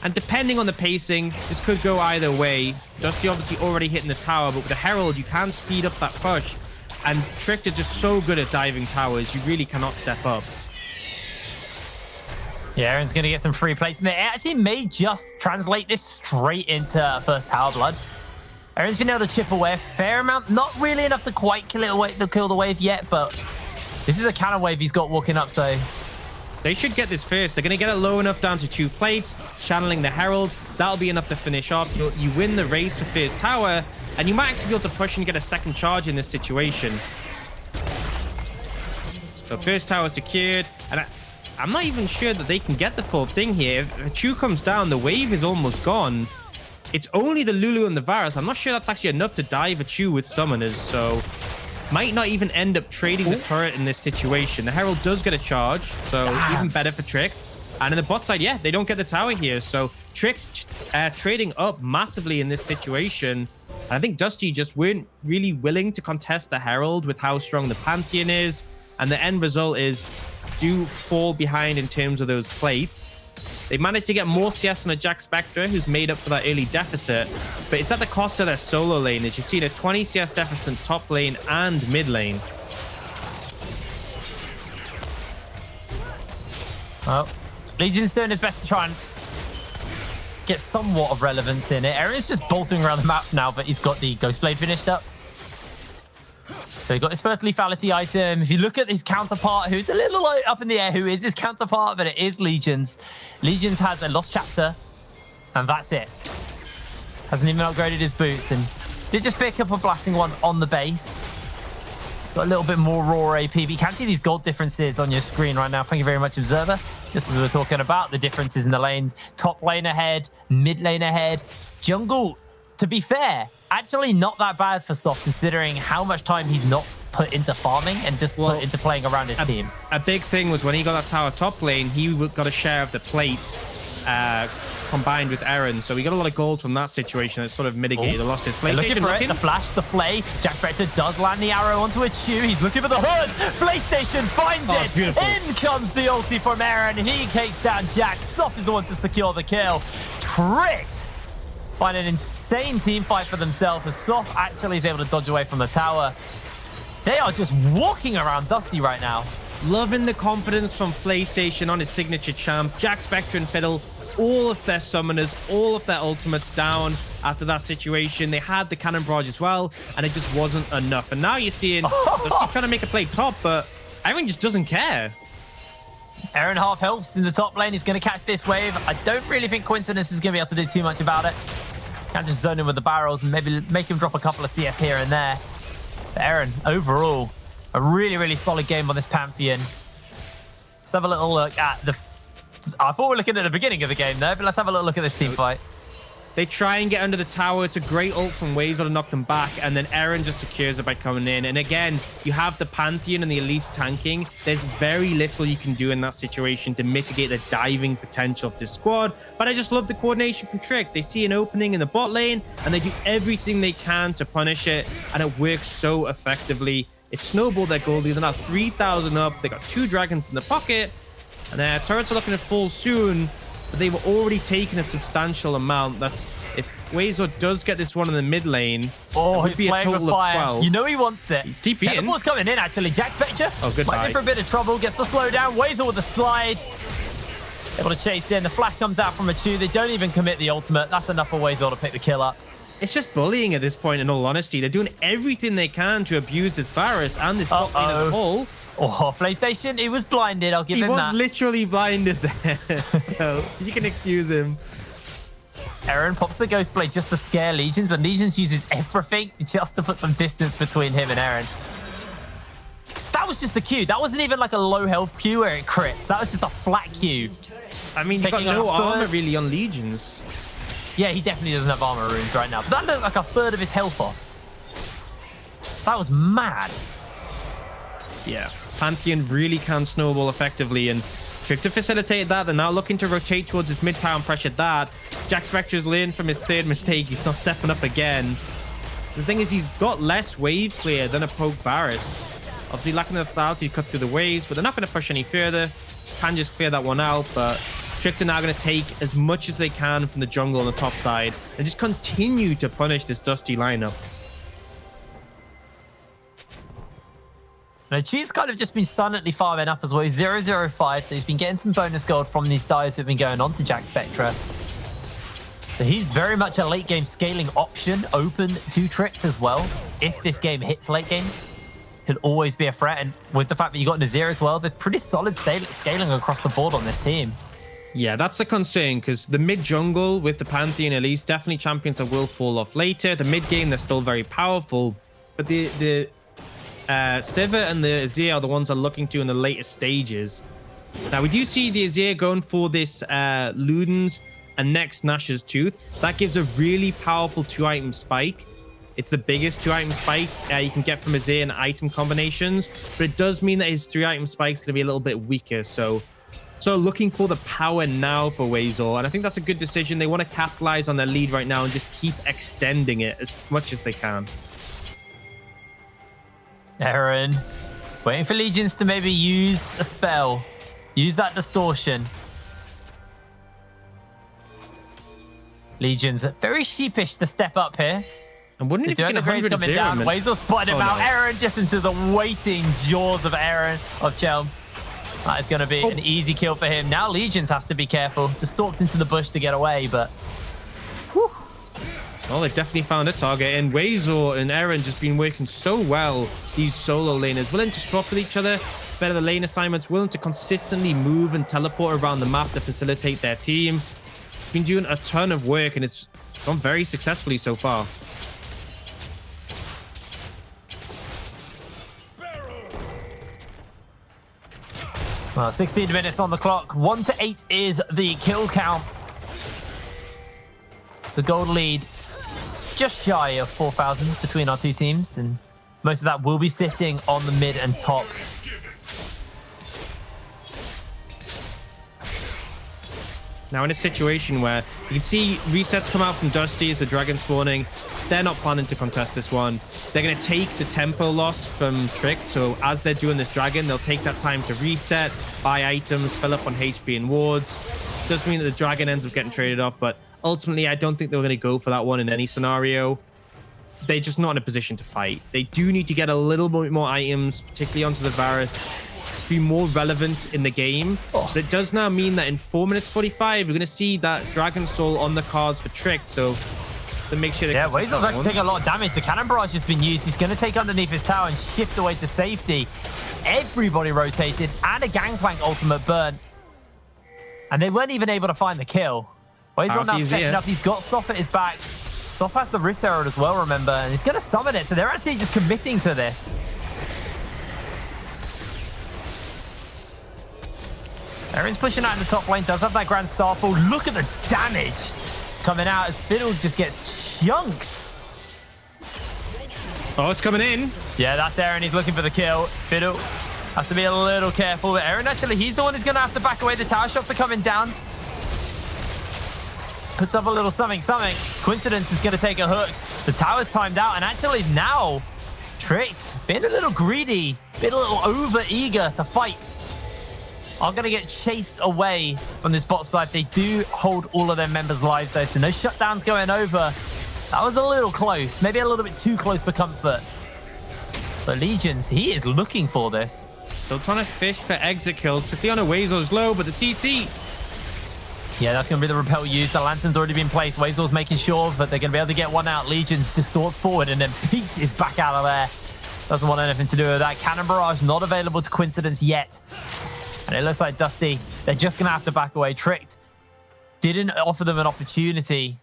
And depending on the pacing, this could go either way. Dusty obviously already hitting the tower, but with the Herald, you can speed up that push. And Tricked is just so good at diving towers, you really cannot step up. Yeah, Aaron's going to get some free plates. And it actually may just translate this straight into first tower blood. Aaron's been able to chip away a fair amount. Not really enough to quite kill the wave yet, but this is a cannon wave he's got walking up, so... They should get this first. They're going to get it low enough down to 2 plates, channeling the Herald. That'll be enough to finish off. You win the race for first tower, and you might actually be able to push and get a second charge in this situation. So first tower secured, and I'm not even sure that they can get the full thing here. If a Chu comes down, the wave is almost gone. It's only the Lulu and the Varus. I'm not sure that's actually enough to dive a Chu with summoners, so... Might not even end up trading the turret in this situation. The Herald does get a charge, so even better for Tricked. And in the bot side, yeah, they don't get the tower here. So Tricked trading up massively in this situation. And I think Dusty just weren't really willing to contest the Herald with how strong the Pantheon is. And the end result is do fall behind in terms of those plates. They managed to get more CS on a Jack Spectre, who's made up for that early deficit, but it's at the cost of their solo lane. As you see, a 20 CS deficit top lane and mid lane. Well, Legion's doing his best to try and get somewhat of relevance in it. Aaron's just bolting around the map now, but he's got the Ghostblade finished up. So he got his first lethality item. If you look at his counterpart, who's a little like, up in the air, who is his counterpart, but it is Legion's. Legion's has a lost chapter, and that's it. Hasn't even upgraded his boots, and did just pick up a blasting one on the base. Got a little bit more raw AP, but you can see these gold differences on your screen right now. Thank you very much, Observer. Just as we were talking about the differences in the lanes. Top lane ahead, mid lane ahead. Jungle, to be fair, actually not that bad for Soft, considering how much time he's not put into farming and just put into playing around his team. A big thing was when he got that tower top lane, he got a share of the plate combined with Aaron. So we got a lot of gold from that situation that sort of mitigated the losses. Looking for it, the flash, the flay. Jack Spectre does land the arrow onto a Chew. He's looking for the hood. PlayStation finds it. Beautiful. In comes the ulti from Aaron. He takes down Jack. Soft is the one to secure the kill. Tricked. Find an insane team fight for themselves as Soft actually is able to dodge away from the tower. They are just walking around Dusty right now. Loving the confidence from PlayStation on his signature champ. Jack Spectre and Fiddle, all of their summoners, all of their ultimates down after that situation. They had the cannon barrage as well, and it just wasn't enough. And now you're seeing Dusty trying to make a play top, but Aaron just doesn't care. Aaron half health in the top lane. He's going to catch this wave. I don't really think Coincidence is going to be able to do too much about it. Can't just zone him with the barrels and maybe make him drop a couple of CS here and there. But Aaron, overall, a really, really solid game on this Pantheon. Let's have a little look at the... I thought we were looking at the beginning of the game there, but let's have a little look at this team fight. They try and get under the tower. It's a great ult from Wazel to knock them back, and then Aaron just secures it by coming in. And again, you have the Pantheon and the Elise tanking. There's very little you can do in that situation to mitigate the diving potential of this squad. But I just love the coordination from Trick. They see an opening in the bot lane, and they do everything they can to punish it, and it works so effectively. It snowballed their gold. They're now 3,000 up. They got 2 dragons in the pocket, and their turrets are looking to fall soon. But they were already taking a substantial amount. That's if Wazel does get this one in the mid lane. Oh, would he's be a playing with total of fire. 12. You know he wants it. He's TPing. The ball's coming in, actually. Jack Spectre. Oh, goodbye. Might be for a bit of trouble. Gets the slowdown. Wazel with the slide. Able to chase in. The flash comes out from a 2. They don't even commit the ultimate. That's enough for Wazel to pick the kill up. It's just bullying at this point, in all honesty. They're doing everything they can to abuse this Varus and this bot lane as a whole. Oh, PlayStation, he was blinded. I'll give him that. He was literally blinded there. So you can excuse him. Aaron pops the Ghost Blade just to scare Legions, and Legions uses everything just to put some distance between him and Aaron. That was just a Q. That wasn't even like a low health Q where it crits. That was just a flat Q. I mean, you've got no armor really on Legions. Yeah, he definitely doesn't have armor runes right now. But that looked like a third of his health off. That was mad. Yeah, Pantheon really can snowball effectively, and Trick to facilitate that. They're now looking to rotate towards his mid-tower and pressure that. Jack Spectre's learned from his third mistake. He's not stepping up again. The thing is, he's got less wave clear than a Poke Varus. Obviously, lacking the lethality to cut through the waves, but they're not going to push any further. Can just clear that one out, but Tricked are now going to take as much as they can from the jungle on the top side and just continue to punish this Dusty lineup. Now, Chi's kind of just been silently farming up as well. He's 0-0-5, so he's been getting some bonus gold from these dives that have been going on to Jack Spectra. So he's very much a late game scaling option, open to Tricked as well. If this game hits late game, he'll always be a threat. And with the fact that you got Nazir as well, they're pretty solid scaling across the board on this team. Yeah, that's a concern because the mid jungle with the Pantheon at least, definitely champions that will fall off later. The mid game, they're still very powerful, but the Sivir and the Azir are the ones I'm looking to in the later stages. Now, we do see the Azir going for this Luden's and next Nash's Tooth. That gives a really powerful 2-item spike. It's the biggest 2-item spike you can get from Azir in item combinations, but it does mean that his 3-item spike's going to be a little bit weaker. So looking for the power now for Weasel, and I think that's a good decision. They want to capitalize on their lead right now and just keep extending it as much as they can. Aaron, waiting for Legions to maybe use a spell. Use that distortion. Legions are very sheepish to step up here. And wouldn't it be the Graves coming down? Weasel spotted him out. Aaron just into the waiting jaws of Chelm. That is going to be an easy kill for him. Now Legions has to be careful. Distorts into the bush to get away, but... Whew. Well, they've definitely found a target, and Weasel and Aaron just been working so well. These solo laners, willing to swap with each other, better the lane assignments, willing to consistently move and teleport around the map to facilitate their team. Been doing a ton of work, and it's gone very successfully so far. Well, 16 minutes on the clock. 1-8 is the kill count. The gold lead just shy of 4,000 between our two teams, and most of that will be sitting on the mid and top. Now, in a situation where you can see resets come out from Dusty as the dragon spawning, they're not planning to contest this one. They're going to take the tempo loss from Trick. So as they're doing this dragon, they'll take that time to reset, buy items, fill up on HP and wards. Does mean that the dragon ends up getting traded off, but ultimately, I don't think they're going to go for that one in any scenario. They're just not in a position to fight. They do need to get a little bit more items, particularly onto the Varus, to be more relevant in the game. But it does now mean that in 4 minutes 45, we're going to see that Dragon Soul on the cards for Trick. So to make sure they Weasel's actually taking a lot of damage. The Cannon Barrage has been used. He's going to take underneath his tower and shift away to safety. Everybody rotated, and a Gangplank ultimate burn. And they weren't even able to find the kill. Weasel now setting up. He's got Soph at his back. Soph has the Rift Herald as well, remember, and he's going to summon it. So they're actually just committing to this. Aaron's pushing out in the top lane, does have that Grand Starfall. Look at the damage coming out as Fiddle just gets chunked. Oh, it's coming in. Yeah, that's Aaron. He's looking for the kill. Fiddle has to be a little careful. But Aaron, actually, he's the one who's going to have to back away. The tower shots are coming down. Puts up a little something. Coincidence is going to take a hook. The tower's timed out, and actually now Tricked, being a little greedy, being a little over-eager to fight, are going to get chased away from this bot side. They do hold all of their members' lives, though, so no shutdowns going over. That was a little close, maybe a little bit too close for comfort. But Legions, he is looking for this. Still trying to fish for exit kills. Trickleona Weasel's low, but the CC. Yeah, that's going to be the repel used. The lantern's already been placed. Weasel's making sure that they're going to be able to get one out. Legions distorts forward, and then Beast is back out of there. Doesn't want anything to do with that. Cannon Barrage not available to Coincidence yet. And it looks like Dusty, they're just going to have to back away. Tricked didn't offer them an opportunity.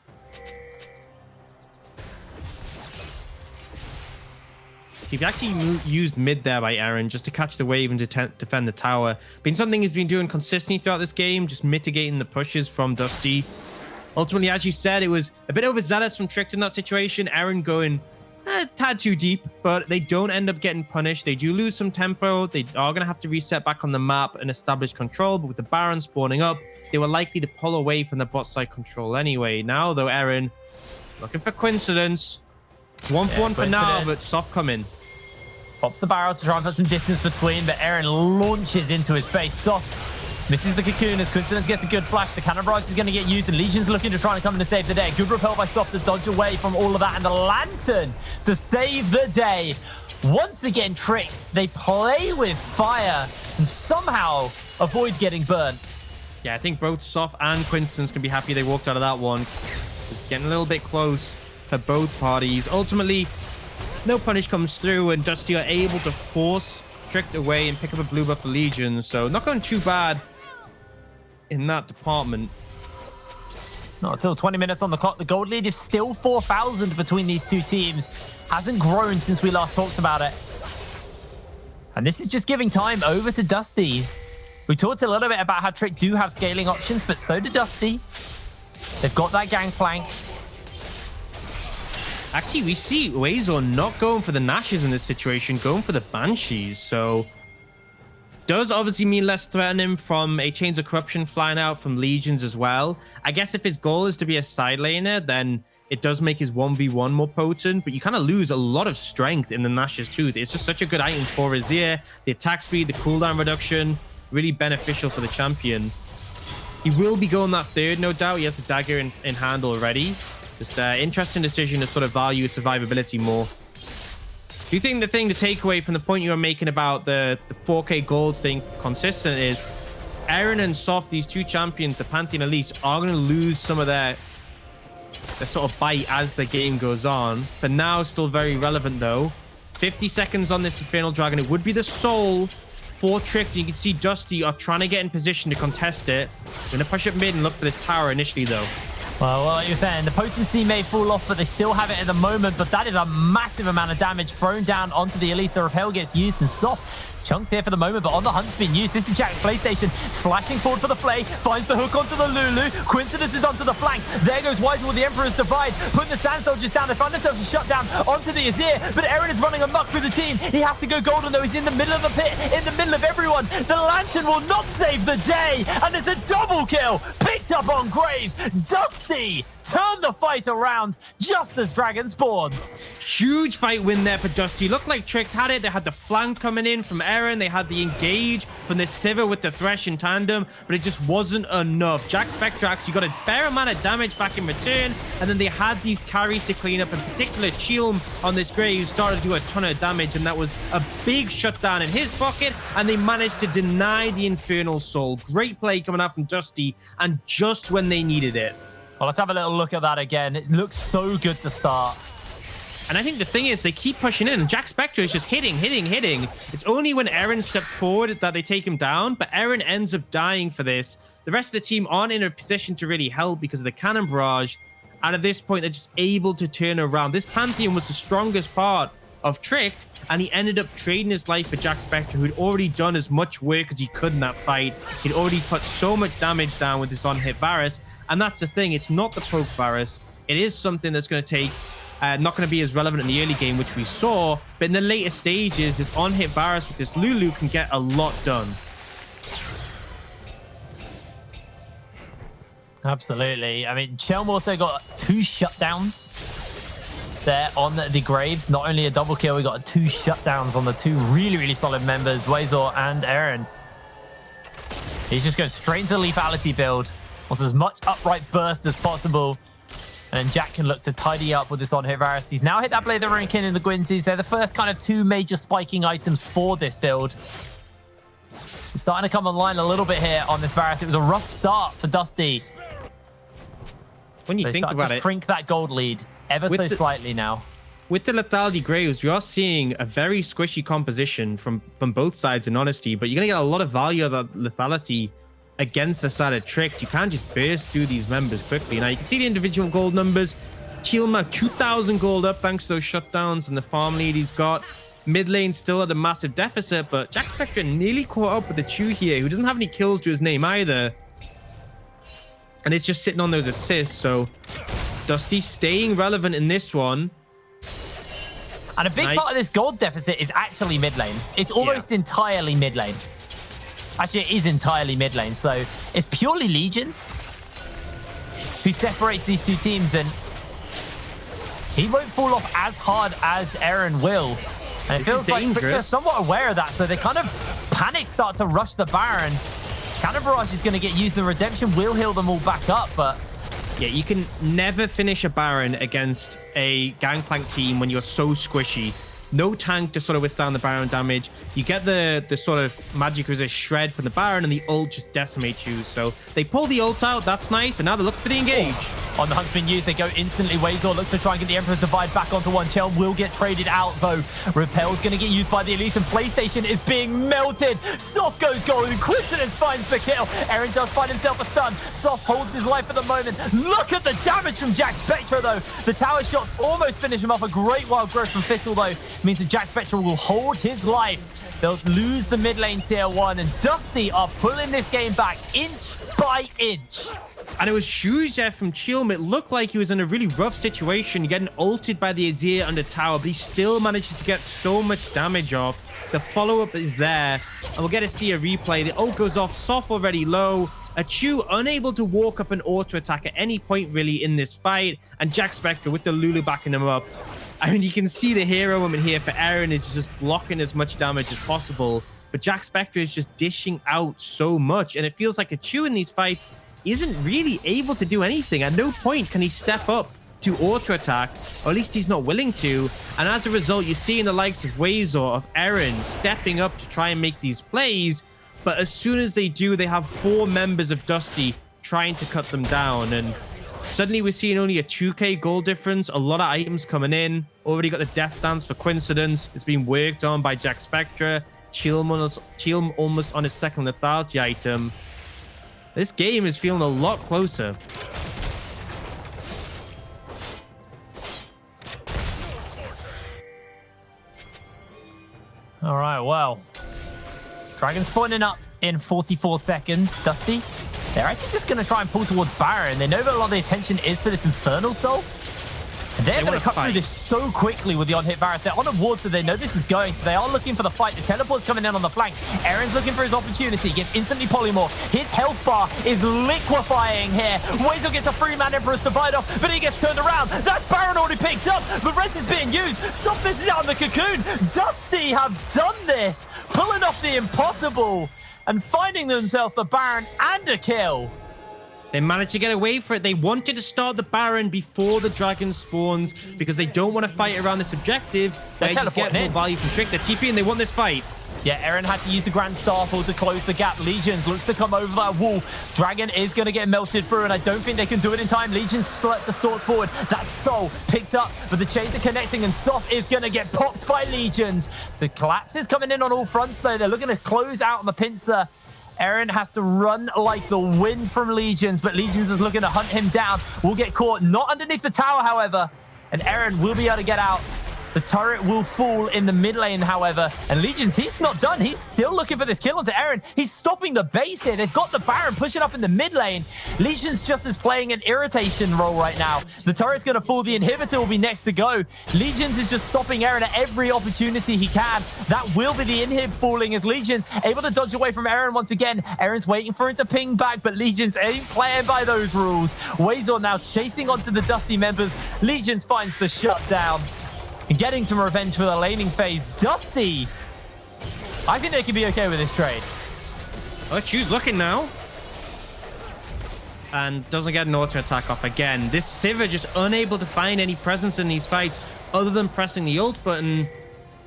He's actually used mid there by Aaron just to catch the wave and to defend the tower. Been something he's been doing consistently throughout this game, just mitigating the pushes from Dusty. Ultimately, as you said, it was a bit overzealous from Tricked in that situation. Aaron going a tad too deep, but they don't end up getting punished. They do lose some tempo. They are going to have to reset back on the map and establish control, but with the Baron spawning up, they were likely to pull away from the bot side control anyway. Now, though, Aaron looking for Coincidence. 1-for-1 for now, but soft coming. Pops the barrel to try and put some distance between, but Aaron launches into his face. Soft Misses the cocoon as Coincidence gets a good flash. The cannon barrage is going to get used, and Legion's looking to try and come in to save the day. Good repel by Soft to dodge away from all of that, and the Lantern to save the day. Once again, Tricked. They play with fire and somehow avoid getting burnt. Yeah, I think both Soft and Coincidence can be happy they walked out of that one. It's getting a little bit close for both parties. Ultimately, no punish comes through, and Dusty are able to force Tricked away and pick up a blue buff for Legion. So not going too bad in that department. Not until 20 minutes on the clock. The gold lead is still 4,000 between these two teams. Hasn't grown since we last talked about it. And this is just giving time over to Dusty. We talked a little bit about how Trick do have scaling options, but so do Dusty. They've got that gangplank. Actually, we see Wazor not going for the Nashes in this situation, going for the Banshees. So does obviously mean less threatening from a Chains of Corruption flying out from Legions as well. I guess if his goal is to be a side laner, then it does make his 1v1 more potent, but you kind of lose a lot of strength in the Nash's Tooth. It's just such a good item for Azir. The attack speed, the cooldown reduction, really beneficial for the champion. He will be going that third, no doubt. He has a dagger in hand already. Just interesting decision to sort of value his survivability more. Do you think the thing to take away from the point you were making about the 4K gold staying consistent is Aaron and Soft, these two champions, the Pantheon Elise, are going to lose some of their sort of bite as the game goes on. For now, still very relevant though. 50 seconds on this Infernal Dragon. It would be the soul for Tricked. You can see Dusty are trying to get in position to contest it. Going to push up mid and look for this tower initially though. Well, like you were saying, the potency may fall off, but they still have it at the moment. But that is a massive amount of damage thrown down onto the Elise. The repel gets used and Soft chunked here for the moment, but on the hunt's been used. This is Jack's PlayStation flashing forward for the play, finds the hook onto the Lulu. Coincidence is onto the flank. There goes Wise with the Emperor's Divide, putting the Sand Soldiers down. They find themselves a shutdown onto the Azir, but Eren is running amok through the team. He has to go golden though. He's in the middle of the pit, in the middle of everyone. The Lantern will not save the day, and it's a double kill picked up on Graves. Dusty turn the fight around just as Dragon spawns. Huge fight win there for Dusty. Looked like Tricked had it. They had the flank coming in from Eren. They had the engage from the Sivir with the Thresh in tandem, but it just wasn't enough. Jack Spectrax, you got a fair amount of damage back in return, and then they had these carries to clean up. In particular, Chilm on this Grave started to do a ton of damage, and that was a big shutdown in his pocket, and they managed to deny the Infernal Soul. Great play coming out from Dusty, and just when they needed it. Well, let's have a little look at that again. It looks so good to start. And I think the thing is, they keep pushing in, and Jack Spectre is just hitting. It's only when Eren stepped forward that they take him down, but Eren ends up dying for this. The rest of the team aren't in a position to really help because of the cannon barrage, and at this point, they're just able to turn around. This Pantheon was the strongest part of Tricked, and he ended up trading his life for Jack Spectre, who'd already done as much work as he could in that fight. He'd already put so much damage down with his on-hit Varus, and that's the thing. It's not the poke Varus. It is something that's going to take... not going to be as relevant in the early game, which we saw, but in the later stages, this on-hit Varus with this Lulu can get a lot done. Absolutely. I mean, Chelm also got 2 shutdowns there on the Graves. Not only a double kill, we got 2 shutdowns on the 2 really, really solid members, Wazor and Eren. He's just going straight into the lethality build. Wants as much upright burst as possible. And then Jack can look to tidy up with this on-hit Varus. He's now hit that Blade of Rankin in the Gwynsies. They're the first kind of 2 major spiking items for this build. So starting to come online a little bit here on this Varus. It was a rough start for Dusty. When you think about it, shrink that gold lead ever so slightly now. With the lethality Graves, we are seeing a very squishy composition from both sides in honesty, but you're going to get a lot of value of that lethality against the side of Tricked. You can't just burst through these members quickly. Now, you can see the individual gold numbers. Chilma, 2,000 gold up thanks to those shutdowns and the farm lead he's got. Mid lane still at a massive deficit, but Jack Spectre nearly caught up with the Chew here, who doesn't have any kills to his name either. And it's just sitting on those assists, so Dusty staying relevant in this one. And a big part of this gold deficit is actually mid lane. It's almost entirely mid lane. Actually, it is entirely mid lane, so it's purely Legions who separates these two teams, and he won't fall off as hard as Eren will. And it feels like they're somewhat aware of that, so they kind of panic start to rush the Baron. Cannon Barrage is going to get used. The Redemption will heal them all back up, but Yeah, you can never finish a Baron against a Gangplank team when you're so squishy. No tank to sort of withstand the Baron damage. You get the sort of magic resist shred from the Baron, and the ult just decimates you. So they pull the ult out. That's nice. And now they're looking for the engage. on the Hunt's been used, they go instantly. Wazor looks to try and get the Emperor's Divide back onto one. Chell will get traded out, though. Repel's going to get used by the Elite, and PlayStation is being melted. Soft goes golden. Coincidence finds the kill. Aaron does find himself a stun. Soft holds his life at the moment. Look at the damage from Jack Spectra, though. The tower shots almost finish him off. A great wild growth from Fischl, though, means that Jack Spectra will hold his life. They'll lose the mid lane tier 1, and Dusty are pulling this game back inch by inch. And it was huge there from Chilm. It looked like he was in a really rough situation, getting ulted by the Azir under tower, but he still manages to get so much damage off. The follow-up is there, and we'll get to see a replay. The ult goes off, Soft already low. Achu unable to walk up an auto attack at any point really in this fight, and Jack Spectra with the Lulu backing him up. I mean, you can see the hero moment here for Aaron is just blocking as much damage as possible, but Jack Spectra is just dishing out so much, and it feels like Achu in these fights isn't really able to do anything. At no point can he step up to auto attack, or at least he's not willing to, and as a result, you see in the likes of Wazor, of Aaron, stepping up to try and make these plays, but as soon as they do, they have 4 members of Dusty trying to cut them down, and suddenly we're seeing only a 2k goal difference. A lot of items coming in. Already got the Death Stance for Coincidence. It's been worked on by Jack Spectra. Chilm almost on his second lethality item. This game is feeling a lot closer. All right, well, Dragon's spawning up in 44 seconds. Dusty, they're actually just going to try and pull towards Baron. They know that a lot of the attention is for this Infernal Soul. And they're going to cut through this so quickly with the on-hit Varus. They're on a ward, so they know this is going. So they are looking for the fight. The teleport's coming in on the flank. Aaron's looking for his opportunity. Gets instantly polymorph. His health bar is liquefying here. Wazor gets a free man Emperor's Divide off, but he gets turned around. That's Baron already picked up. The rest is being used. Stop this is out in the cocoon. Dusty have done this, pulling off the impossible and finding themselves the Baron and a kill. They managed to get away for it. They wanted to start the Baron before the Dragon spawns because they don't want to fight around this objective where you get more value from Trick. They're TP and they want this fight. Yeah, Aaron had to use the Grand Starfall to close the gap. Legions looks to come over that wall. Dragon is going to get melted through, and I don't think they can do it in time. Legions split the Storts forward. That's Soul picked up, but the chains are connecting, and Soft is going to get popped by Legions. The collapse is coming in on all fronts, though. They're looking to close out on the pincer. Aaron has to run like the wind from Legions, but Legions is looking to hunt him down. Will get caught, not underneath the tower, however, and Aaron will be able to get out. The turret will fall in the mid lane, however, and Legions, he's not done. He's still looking for this kill onto Aaron. He's stopping the base here. They've got the Baron pushing up in the mid lane. Legions just is playing an irritation role right now. The turret's going to fall. The inhibitor will be next to go. Legions is just stopping Aaron at every opportunity he can. That will be the inhib falling as Legions able to dodge away from Aaron once again. Aaron's waiting for him to ping back, but Legions ain't playing by those rules. Wazor now chasing onto the Dusty members. Legions finds the shutdown. And getting some revenge for the laning phase. Dusty, I think they could be okay with this trade. Oh, Chu's looking now. And doesn't get an auto attack off again. This Sivir just unable to find any presence in these fights other than pressing the ult button.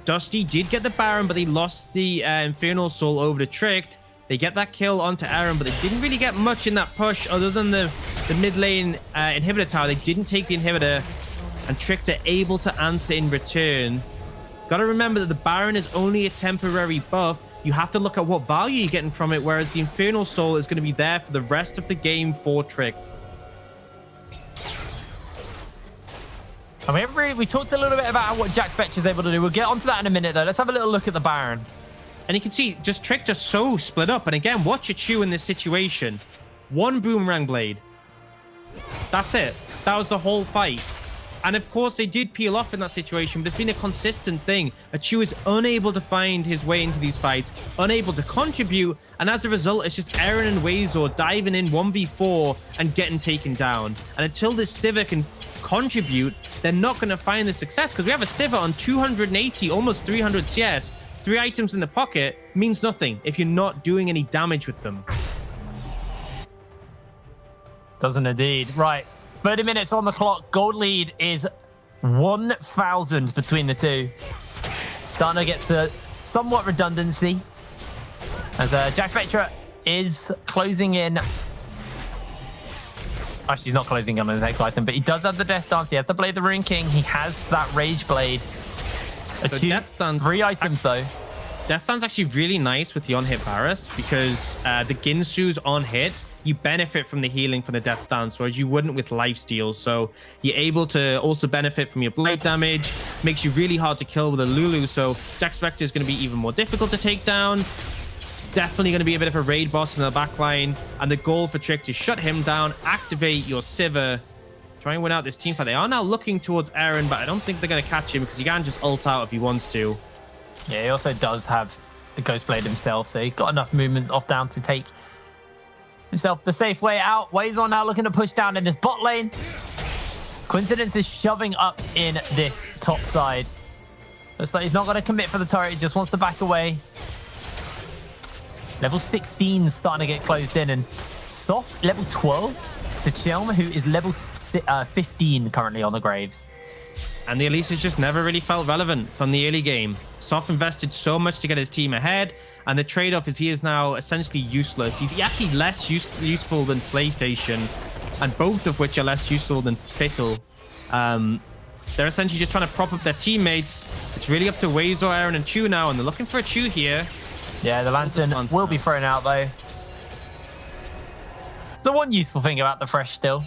Dusty did get the Baron, but they lost the Infernal Soul over to Tricked. They get that kill onto Aaron, but they didn't really get much in that push other than the mid lane inhibitor tower. They didn't take the inhibitor, and Tricked are able to answer in return. Got to remember that the Baron is only a temporary buff. You have to look at what value you're getting from it, whereas the Infernal Soul is going to be there for the rest of the game for Tricked. I mean, we talked a little bit about what Jack Spectra is able to do. We'll get onto that in a minute, though. Let's have a little look at the Baron. And you can see just Tricked are so split up. And again, watch Achu in this situation. One Boomerang Blade. That's it. That was the whole fight. And of course, they did peel off in that situation, but it's been a consistent thing. Achu is unable to find his way into these fights, unable to contribute, and as a result, it's just Aaron and Wazor diving in 1v4 and getting taken down. And until this Sivir can contribute, they're not going to find the success, because we have a Sivir on 280, almost 300 CS. 3 items in the pocket means nothing if you're not doing any damage with them. Doesn't indeed. Right. 30 minutes on the clock. Gold lead is 1,000 between the two. Starting to get to somewhat redundancy as Jack Spectre is closing in. Actually, he's not closing in on his next item, but he does have the Death Stance. He has the Blade of the Rune King. He has that Rage Blade. Death Stance, 3 items, though. Death Stance actually really nice with the on-hit Varus because the Ginsu's on hit, you benefit from the healing from the Death Stance, whereas you wouldn't with lifesteal. So you're able to also benefit from your blade damage, makes you really hard to kill with a Lulu. So Jack Spectre is going to be even more difficult to take down. Definitely going to be a bit of a raid boss in the back line. And the goal for Trick to shut him down, activate your Sivir, try and win out this team fight. They are now looking towards Aaron, but I don't think they're going to catch him because he can just ult out if he wants to. Yeah, he also does have the Ghost Blade himself, so he's got enough movements off down to take himself the safe way out. Wazor now looking to push down in this bot lane. Coincidence is shoving up in this top side. Looks like he's not going to commit for the turret. He just wants to back away. Level 16 starting to get closed in, and Soft level 12 to Chelm, who is level 15 currently on the Graves. And the Elise has just never really felt relevant from the early game. Soft invested so much to get his team ahead, and the trade-off is he is now essentially useless. He's actually less useful than PlayStation, and both of which are less useful than Fiddle. They're essentially just trying to prop up their teammates. It's really up to Wazor, Aaron, and Chu now, and they're looking for a Chu here. Yeah, the Lantern will be thrown out, though. The one useful thing about the Fresh still.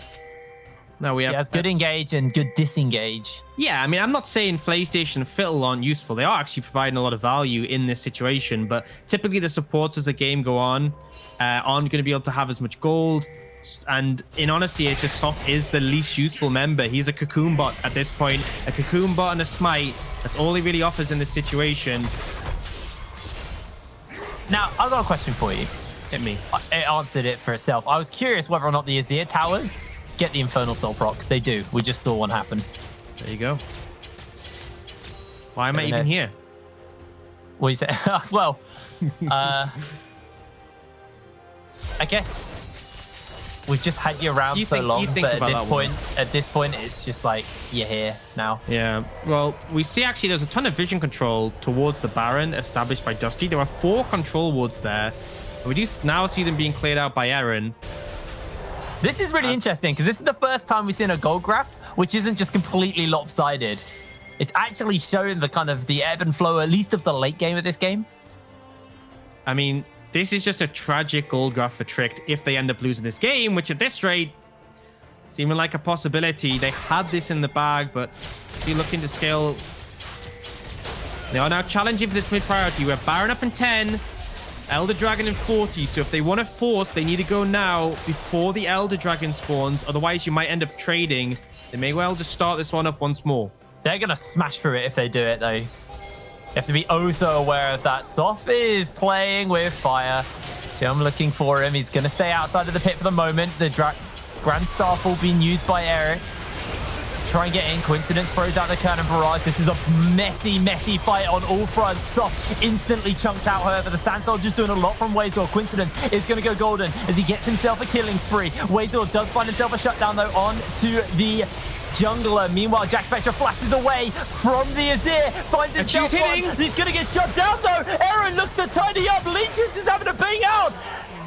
No, we have. He has good engage and good disengage. Yeah, I mean, I'm not saying PlayStation and Fiddle aren't useful. They are actually providing a lot of value in this situation, but typically the supports as the game go on aren't going to be able to have as much gold. And in honesty, it's just Soft is the least useful member. He's a Cocoon bot at this point. A Cocoon bot and a Smite. That's all he really offers in this situation. Now, I've got a question for you. Hit me. It answered it for itself. I was curious whether or not the Azir towers get the Infernal Soul proc. They do. We just saw one happen. There you go. Why am I even here? What you say? Well, I guess we've just had you around so long, but at this point, it's just like you're here now. Yeah. Well, we see actually there's a ton of vision control towards the Baron established by Dusty. There are 4 control wards there. We do now see them being cleared out by Aaron. This is really interesting because this is the first time we've seen a gold graph, which isn't just completely lopsided. It's actually showing the kind of the ebb and flow, at least of the late game of this game. I mean, this is just a tragic gold graph for Tricked if they end up losing this game, which at this rate, seeming like a possibility. They had this in the bag, but still looking to scale. They are now challenging for this mid priority. We have Baron up in 10, Elder Dragon in 40. So if they want to force, they need to go now before the Elder Dragon spawns. Otherwise, you might end up trading. They may well just start this one up once more. They're going to smash through it if they do it, though. You have to be oh so aware of that. Soft is playing with fire. I'm looking for him. He's going to stay outside of the pit for the moment. The Grand Starfall being used by Eric. Try and get in. Coincidence throws out the Cannon Barrage. This is a messy, messy fight on all fronts. Soft instantly chunked out, however. The Standstill just doing a lot from Wazor. Coincidence is going to go golden as he gets himself a killing spree. Wazor does find himself a shutdown, though, on to the jungler. Meanwhile, Jack Spectre flashes away from the Azir. Finds himself one. He's going to get shut down, though. Aaron looks to tidy up. Legions is having a bang out.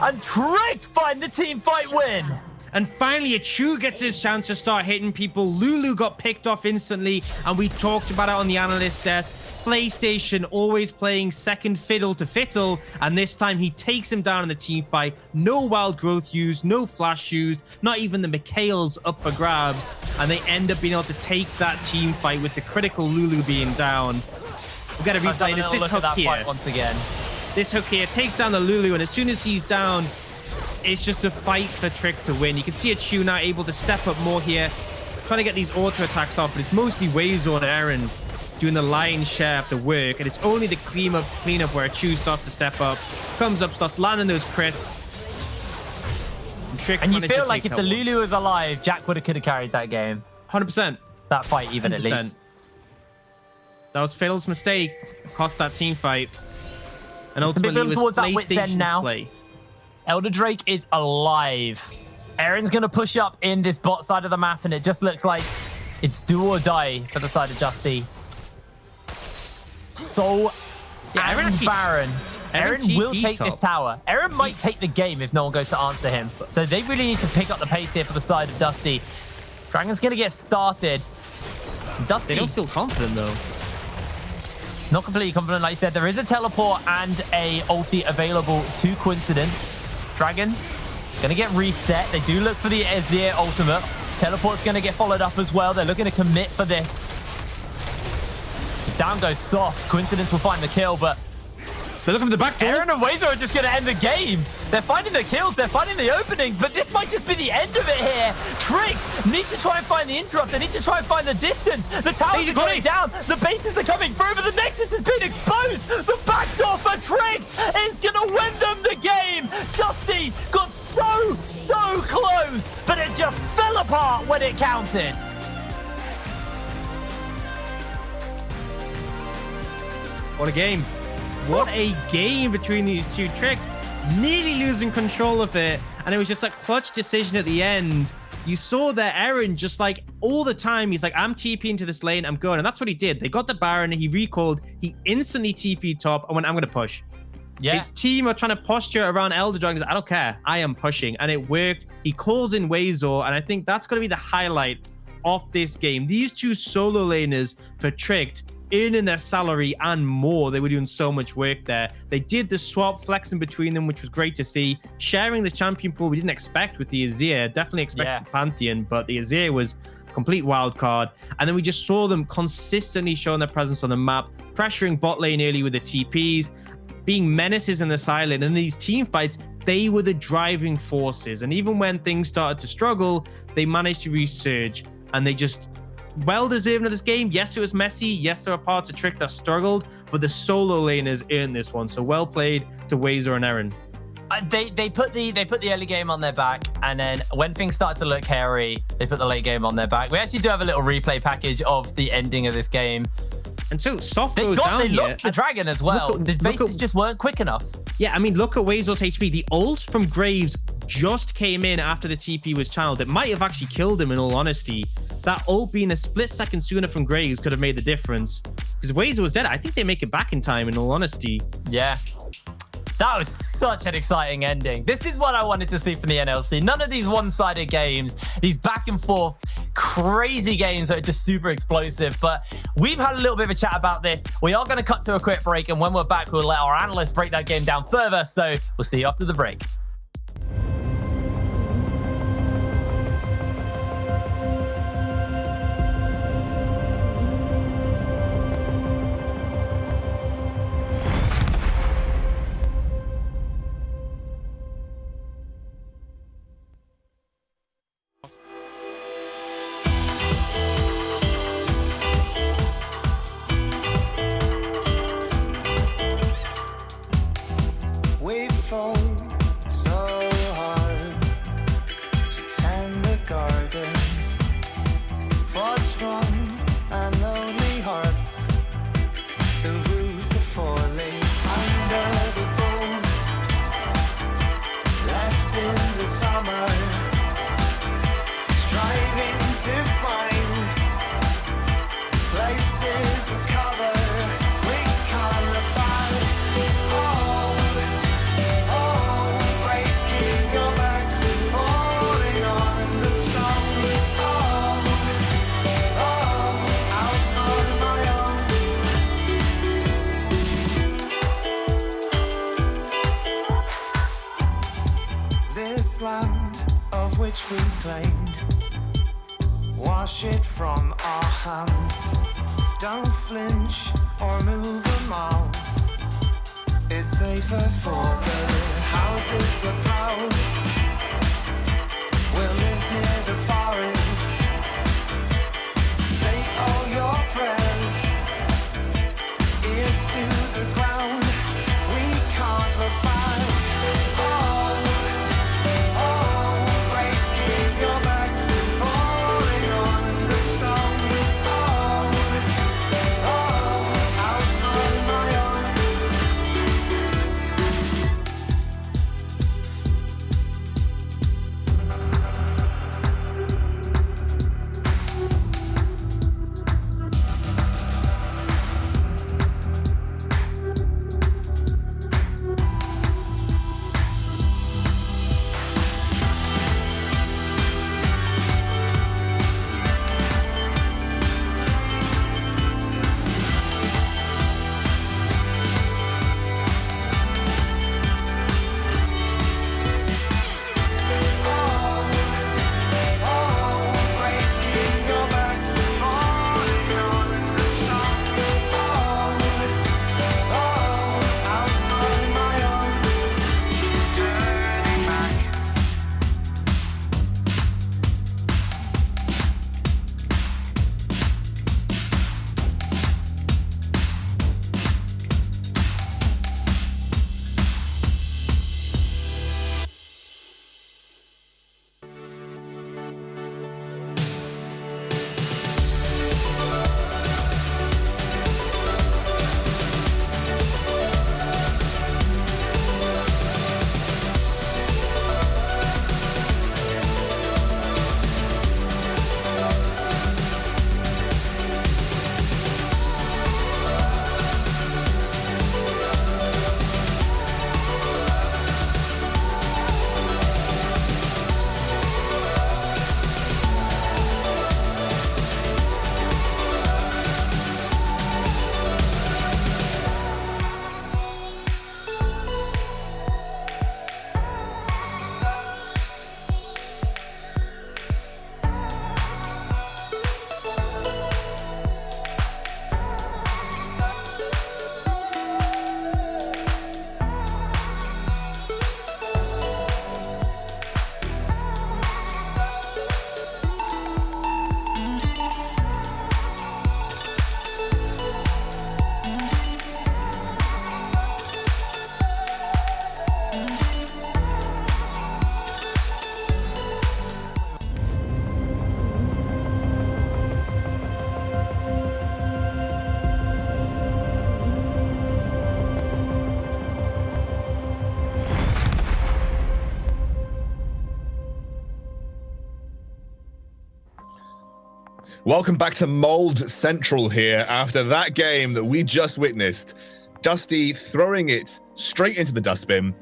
And Tricked find the team fight win. And finally, a Chu gets his chance to start hitting people. Lulu got picked off instantly, and we talked about it on the analyst desk. PlayStation always playing second fiddle to Fiddle, and this time he takes him down in the team fight. No wild growth used, no flash used, not even the Mikhail's up for grabs, and they end up being able to take that team fight with the critical Lulu being down. We've got to replay this. This hook here. Once again. This hook here takes down the Lulu, and as soon as he's down, it's just a fight for Trick to win. You can see a Chu now able to step up more here, trying to get these auto attacks off, but it's mostly Wazor and Aaron doing the lion's share of the work, and it's only the cleanup where a Chu starts to step up, comes up, starts landing those crits. And you feel like if the Lulu was alive, Jack could have carried that game. 100%. That fight, even 100%. At least. That was Fiddle's mistake. Cost that team fight. And ultimately, it was PlayStation's play. Elder Drake is alive. Aaron's going to push up in this bot side of the map, and it just looks like it's do or die for the side of Justy. So, Yeah, Aaron and actually- Baron. Aaron will TP take this top. tower. Aaron might take the game if no one goes to answer him. So they really need to pick up the pace here for the side of Dusty. Dragon's going to get started. Dusty, They don't feel confident though. not completely confident. Like you said, there is a teleport and a ulti available to Coincident. Dragon going to get reset. They do look for the Azir ultimate. Teleport's going to get followed up as well. They're looking to commit for this. His down goes soft. Coincidence will find the kill, but They're looking for the back door. Aaron and Wazer are just going to end the game. They're finding the kills. They're finding the openings, but this might just be the end of it here. Trick need to try and find the interrupt. They need to try and find the distance. The towers are going down. The bases are coming through, but the Nexus has been exposed. The backdoor for Trick is going to win them the game. Dusty got so close, but it just fell apart when it counted. What a game. What a game between these two. Trick nearly losing control of it. And it was just a clutch decision at the end. You saw that Aaron just like all the time, he's like, I'm TPing to this lane, I'm going. And that's what he did. They got the Baron, he recalled, he instantly TP'd top and went, I'm going to push. Yeah. His team are trying to posture around Elder Dragons. I don't care. I am pushing. And it worked. He calls in Wazor. And I think that's going to be the highlight of this game. These two solo laners for Tricked earning their salary and more. They were doing so much work there. They did the swap, flexing between them, which was great to see. Sharing the champion pool, we didn't expect with the Azir. Definitely expected the Pantheon, but the Azir was a complete wild card. And then we just saw them consistently showing their presence on the map, pressuring bot lane early with the TPs, being menaces in the silent. And these team fights, they were the driving forces. And even when things started to struggle, they managed to resurge. And they just well deserving of this game. Yes, it was messy. Yes, there were parts of Trick that struggled, but the solo laners earned this one. So well played to Wazor and Aaron. They put the early game on their back, and then when things started to look hairy, they put the late game on their back. We actually do have a little replay package of the ending of this game. And so soft They goes down here. lost the dragon as well. The bases just weren't quick enough. Yeah, I mean, look at Wazor's HP. The ult from Graves just came in after the TP was channeled. It might have actually killed him, in all honesty. That ult being a split second sooner from Graves could have made the difference. Because Wazor was dead. I think they make it back in time, in all honesty. Yeah. That was such an exciting ending. This is what I wanted to see from the NLC. None of these one-sided games, these back and forth, crazy games that are just super explosive. But we've had a little bit of a chat about this. We are going to cut to a quick break, and when we're back, we'll let our analysts break that game down further. So we'll see you after the break. We fall so hard to tend the gardens for strong and lonely hearts. The roofs are falling under the bulls left in the summer, striving to find places for cover. We can't abide. Breaking your backs and falling on the stone. Out on my own. This land of which we claimed, wash it from our hands. Don't flinch or move a mile. It's safer for the houses are proud. We'll live near the forest. Say all your prayers. Ears to the ground. We can't look back. Breaking your backs and falling on the stone. Out on my own. Welcome back to Mold Central here after that game that we just witnessed. Dusty throwing it straight into the dustbin.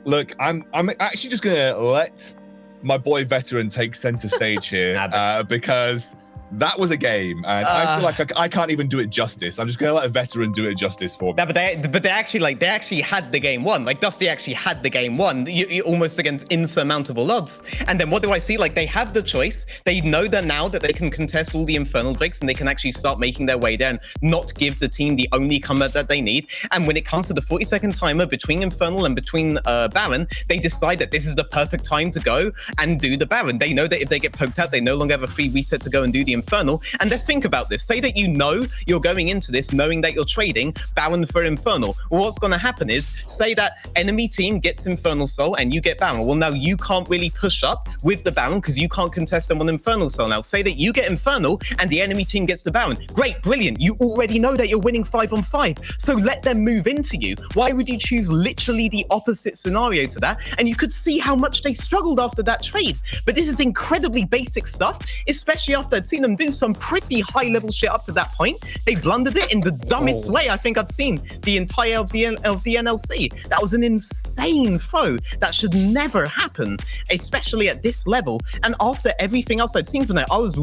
Look, I'm actually just gonna let my boy Veteran take center stage here because that was a game, and I feel like I can't even do it justice. I'm just gonna let a veteran do it justice for me. No, but they actually had the game won. Like Dusty actually had the game won. You almost against insurmountable odds. And then what do I see? Like they have the choice. They know that now that they can contest all the infernal breaks and they can actually start making their way there and not give the team the only comeback that they need. And when it comes to the 40-second timer between infernal and between Baron, they decide that this is the perfect time to go and do the Baron. They know that if they get poked out, they no longer have a free reset to go and do the infernal. And let's think about this. Say that you know you're going into this knowing that you're trading Baron for infernal. Well, what's going to happen is, say that enemy team gets infernal soul and you get Baron. Well, now you can't really push up with the Baron because you can't contest them on infernal soul. Now, say that you get infernal and the enemy team gets the Baron. Great, brilliant. You already know that you're winning 5-on-5. So let them move into you. Why would you choose literally the opposite scenario to that? And you could see how much they struggled after that trade. But this is incredibly basic stuff, especially after I'd seen them do some pretty high level shit up to that point. They blundered it in the dumbest way I think I've seen the entire of the NLC. That was an insane throw. That should never happen, especially at this level. And after everything else I'd seen from them, I was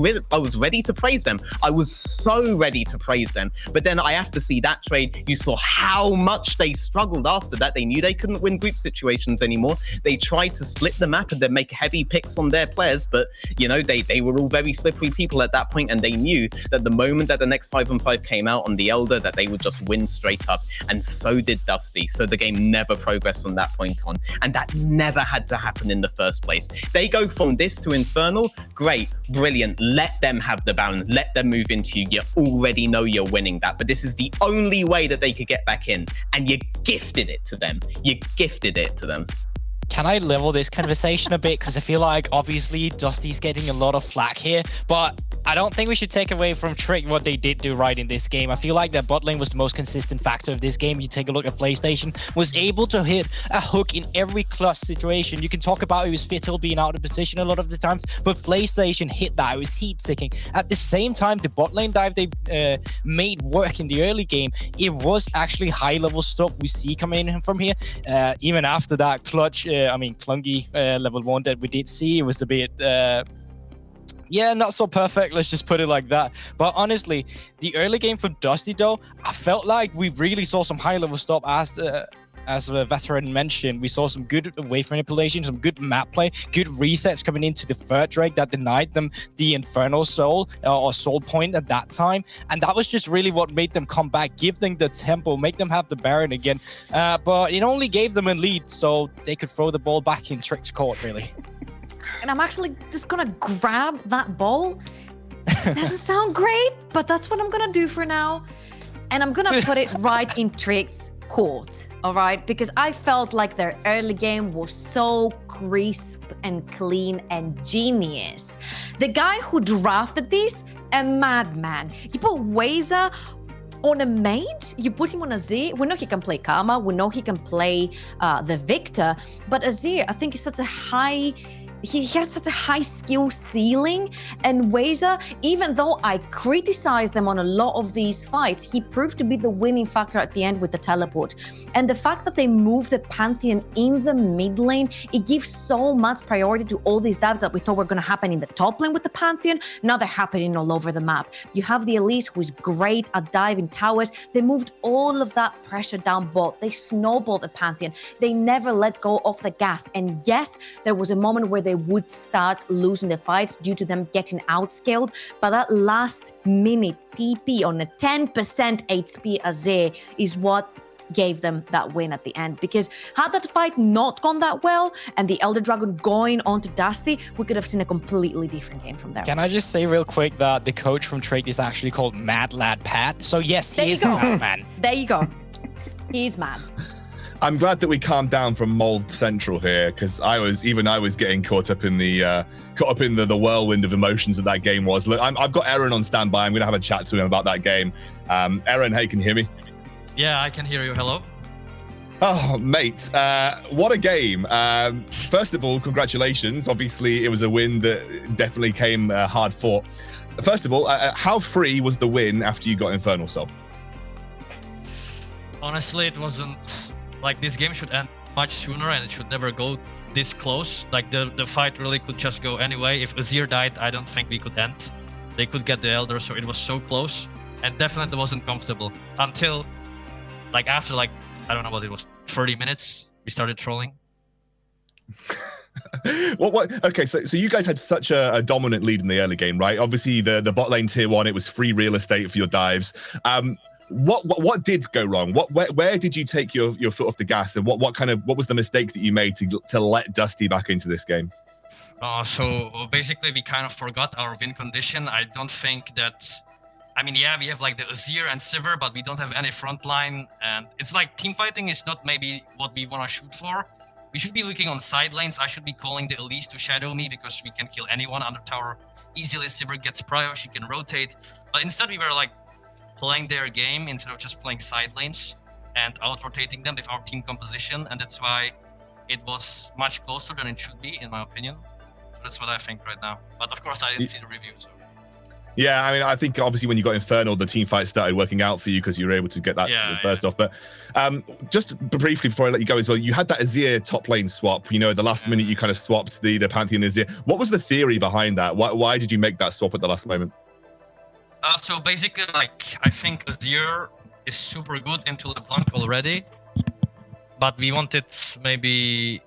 ready to praise them. I was so ready to praise them. But then I have to see that trade. You saw how much they struggled after that. They knew they couldn't win group situations anymore. They tried to split the map and then make heavy picks on their players, but you know, they were all very slippery people at that point, and they knew that the moment that the next 5-on-5 came out on the Elder, that they would just win straight up. And so did Dusty. So the game never progressed from that point on. And that never had to happen in the first place. They go from this to Infernal. Great, brilliant. Let them have the Baron. Let them move into you. You already know you're winning that. But this is the only way that they could get back in. And you gifted it to them. You gifted it to them. Can I level this conversation a bit? Because I feel like obviously Dusty's getting a lot of flack here, but I don't think we should take away from Trick what they did do right in this game. I feel like their bot lane was the most consistent factor of this game. You take a look at PlayStation, was able to hit a hook in every clutch situation. You can talk about it was Fiddle being out of position a lot of the times, but PlayStation hit that. It was heat-seeking. At the same time, the bot lane dive they made work in the early game, it was actually high-level stuff we see coming in from here. Even after that clutch, clunky level 1 that we did see, it was a bit yeah, not so perfect, let's just put it like that. But honestly, the early game for Dusty though, I felt like we really saw some high level stuff as a veteran mentioned. We saw some good wave manipulation, some good map play, good resets coming into the third Drake that denied them the Infernal Soul or Soul Point at that time. And that was just really what made them come back, give them the tempo, make them have the Baron again. But it only gave them a lead so they could throw the ball back in Trick's court, really. And I'm actually just gonna grab that ball. Doesn't sound great, but that's what I'm gonna do for now. And I'm gonna put it right in Trick's court, all right? Because I felt like their early game was so crisp and clean and genius. The guy who drafted this, a madman. You put Waza on a mage, you put him on Azir. We know he can play Karma, we know he can play the Victor, but Azir, I think, is such a high... He has such a high skill ceiling, and Waza, even though I criticized them on a lot of these fights, he proved to be the winning factor at the end with the teleport. And the fact that they moved the Pantheon in the mid lane, it gives so much priority to all these dives that we thought were going to happen in the top lane with the Pantheon. Now they're happening all over the map. You have the Elise, who is great at diving towers. They moved all of that pressure down bot. They snowballed the Pantheon. They never let go of the gas. And yes, there was a moment where they would start losing the fights due to them getting outscaled, but that last minute TP on a 10% HP Azir is what gave them that win at the end. Because had that fight not gone that well and the Elder Dragon going on to Dusty, we could have seen a completely different game from there. Can I just say real quick that the coach from Trade is actually called Mad Lad Pat? So yes, he is a madman. There you go. He's mad. I'm glad that we calmed down from Mold Central here, because I was getting caught up in the whirlwind of emotions that game was. Look, I've got Aaron on standby. I'm going to have a chat to him about that game. Aaron, hey, can you hear me? Yeah, I can hear you. Hello. Oh, mate, what a game. First of all, congratulations. Obviously, it was a win that definitely came hard fought. First of all, how free was the win after you got Infernal Soul? Honestly, it wasn't like this game should end much sooner and it should never go this close. Like the fight really could just go anyway. If Azir died, I don't think we could end. They could get the Elder, so it was so close and definitely wasn't comfortable until like after like I don't know what it was, 30 minutes, we started trolling. What? Okay, so you guys had such a dominant lead in the early game, right? Obviously, the bot lane tier 1, it was free real estate for your dives. What did go wrong? Where did you take your foot off the gas, and what was the mistake that you made to let Dusty back into this game? So basically, we kind of forgot our win condition. I don't think that. I mean, yeah, we have like the Azir and Sivir, but we don't have any front line. And it's like team fighting is not maybe what we want to shoot for. We should be looking on side lanes. I should be calling the Elise to shadow me because we can kill anyone under tower easily. Sivir gets prio, she can rotate. But instead we were like playing their game instead of just playing side lanes and out-rotating them with our team composition. And that's why it was much closer than it should be, in my opinion. So that's what I think right now. But of course, I didn't see the review, so. Yeah, I mean, I think obviously when you got Infernal, the team fight started working out for you because you were able to get that burst off. But just briefly before I let you go as well, you had that Azir top lane swap. You know, at the last minute you kind of swapped the Pantheon Azir. What was the theory behind that? Why did you make that swap at the last moment? So basically, like, I think Azir is super good into LeBlanc already, but we wanted maybe,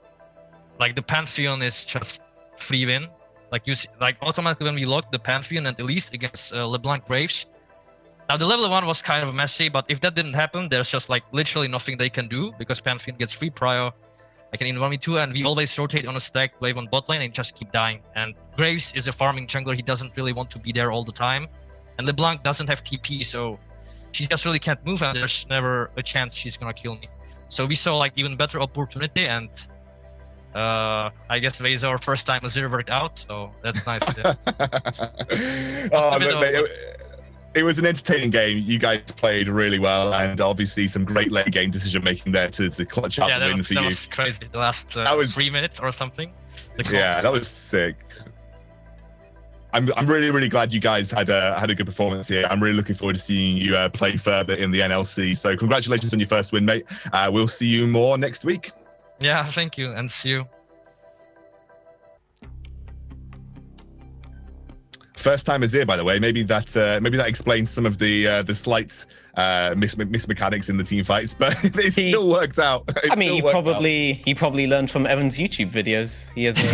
like, the Pantheon is just free win. Like you see, like automatically when we locked the Pantheon and Elise against LeBlanc Graves. Now the level 1 was kind of messy, but if that didn't happen, there's just like literally nothing they can do because Pantheon gets free prio. I can in 1v2 and we always rotate on a stack, play on bot lane and just keep dying. And Graves is a farming jungler, he doesn't really want to be there all the time. And LeBlanc doesn't have TP, so she just really can't move and there's never a chance she's gonna kill me. So we saw like even better opportunity and I guess Razor first time Azir worked out, so that's nice. Yeah. It was an entertaining game. You guys played really well, and obviously some great late game decision making there to clutch out the win for you. That was crazy. The last 3 minutes or something. Yeah, that was sick. I'm really glad you guys had a good performance here. I'm really looking forward to seeing you play further in the NLC. So congratulations on your first win, mate. We'll see you more next week. Yeah, thank you, and see you. First time Azir, by the way. Maybe that explains some of the slight miss mechanics in the team fights, but it still works out. He probably learned from Evan's YouTube videos. He actually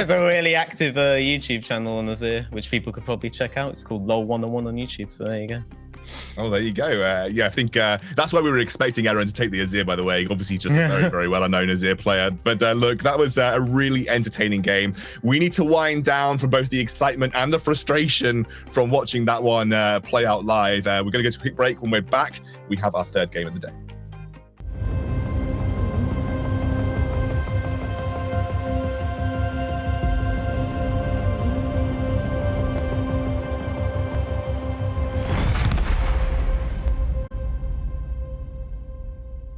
has a really active YouTube channel on Azir, which people could probably check out. It's called LOL 101 on YouTube. So there you go. Oh, there you go. Yeah, I think that's why we were expecting Aaron to take the Azir, by the way. Obviously, he's just a very, very well-known Azir player. But look, that was a really entertaining game. We need to wind down from both the excitement and the frustration from watching that one play out live. We're going to go to a quick break. When we're back, we have our third game of the day.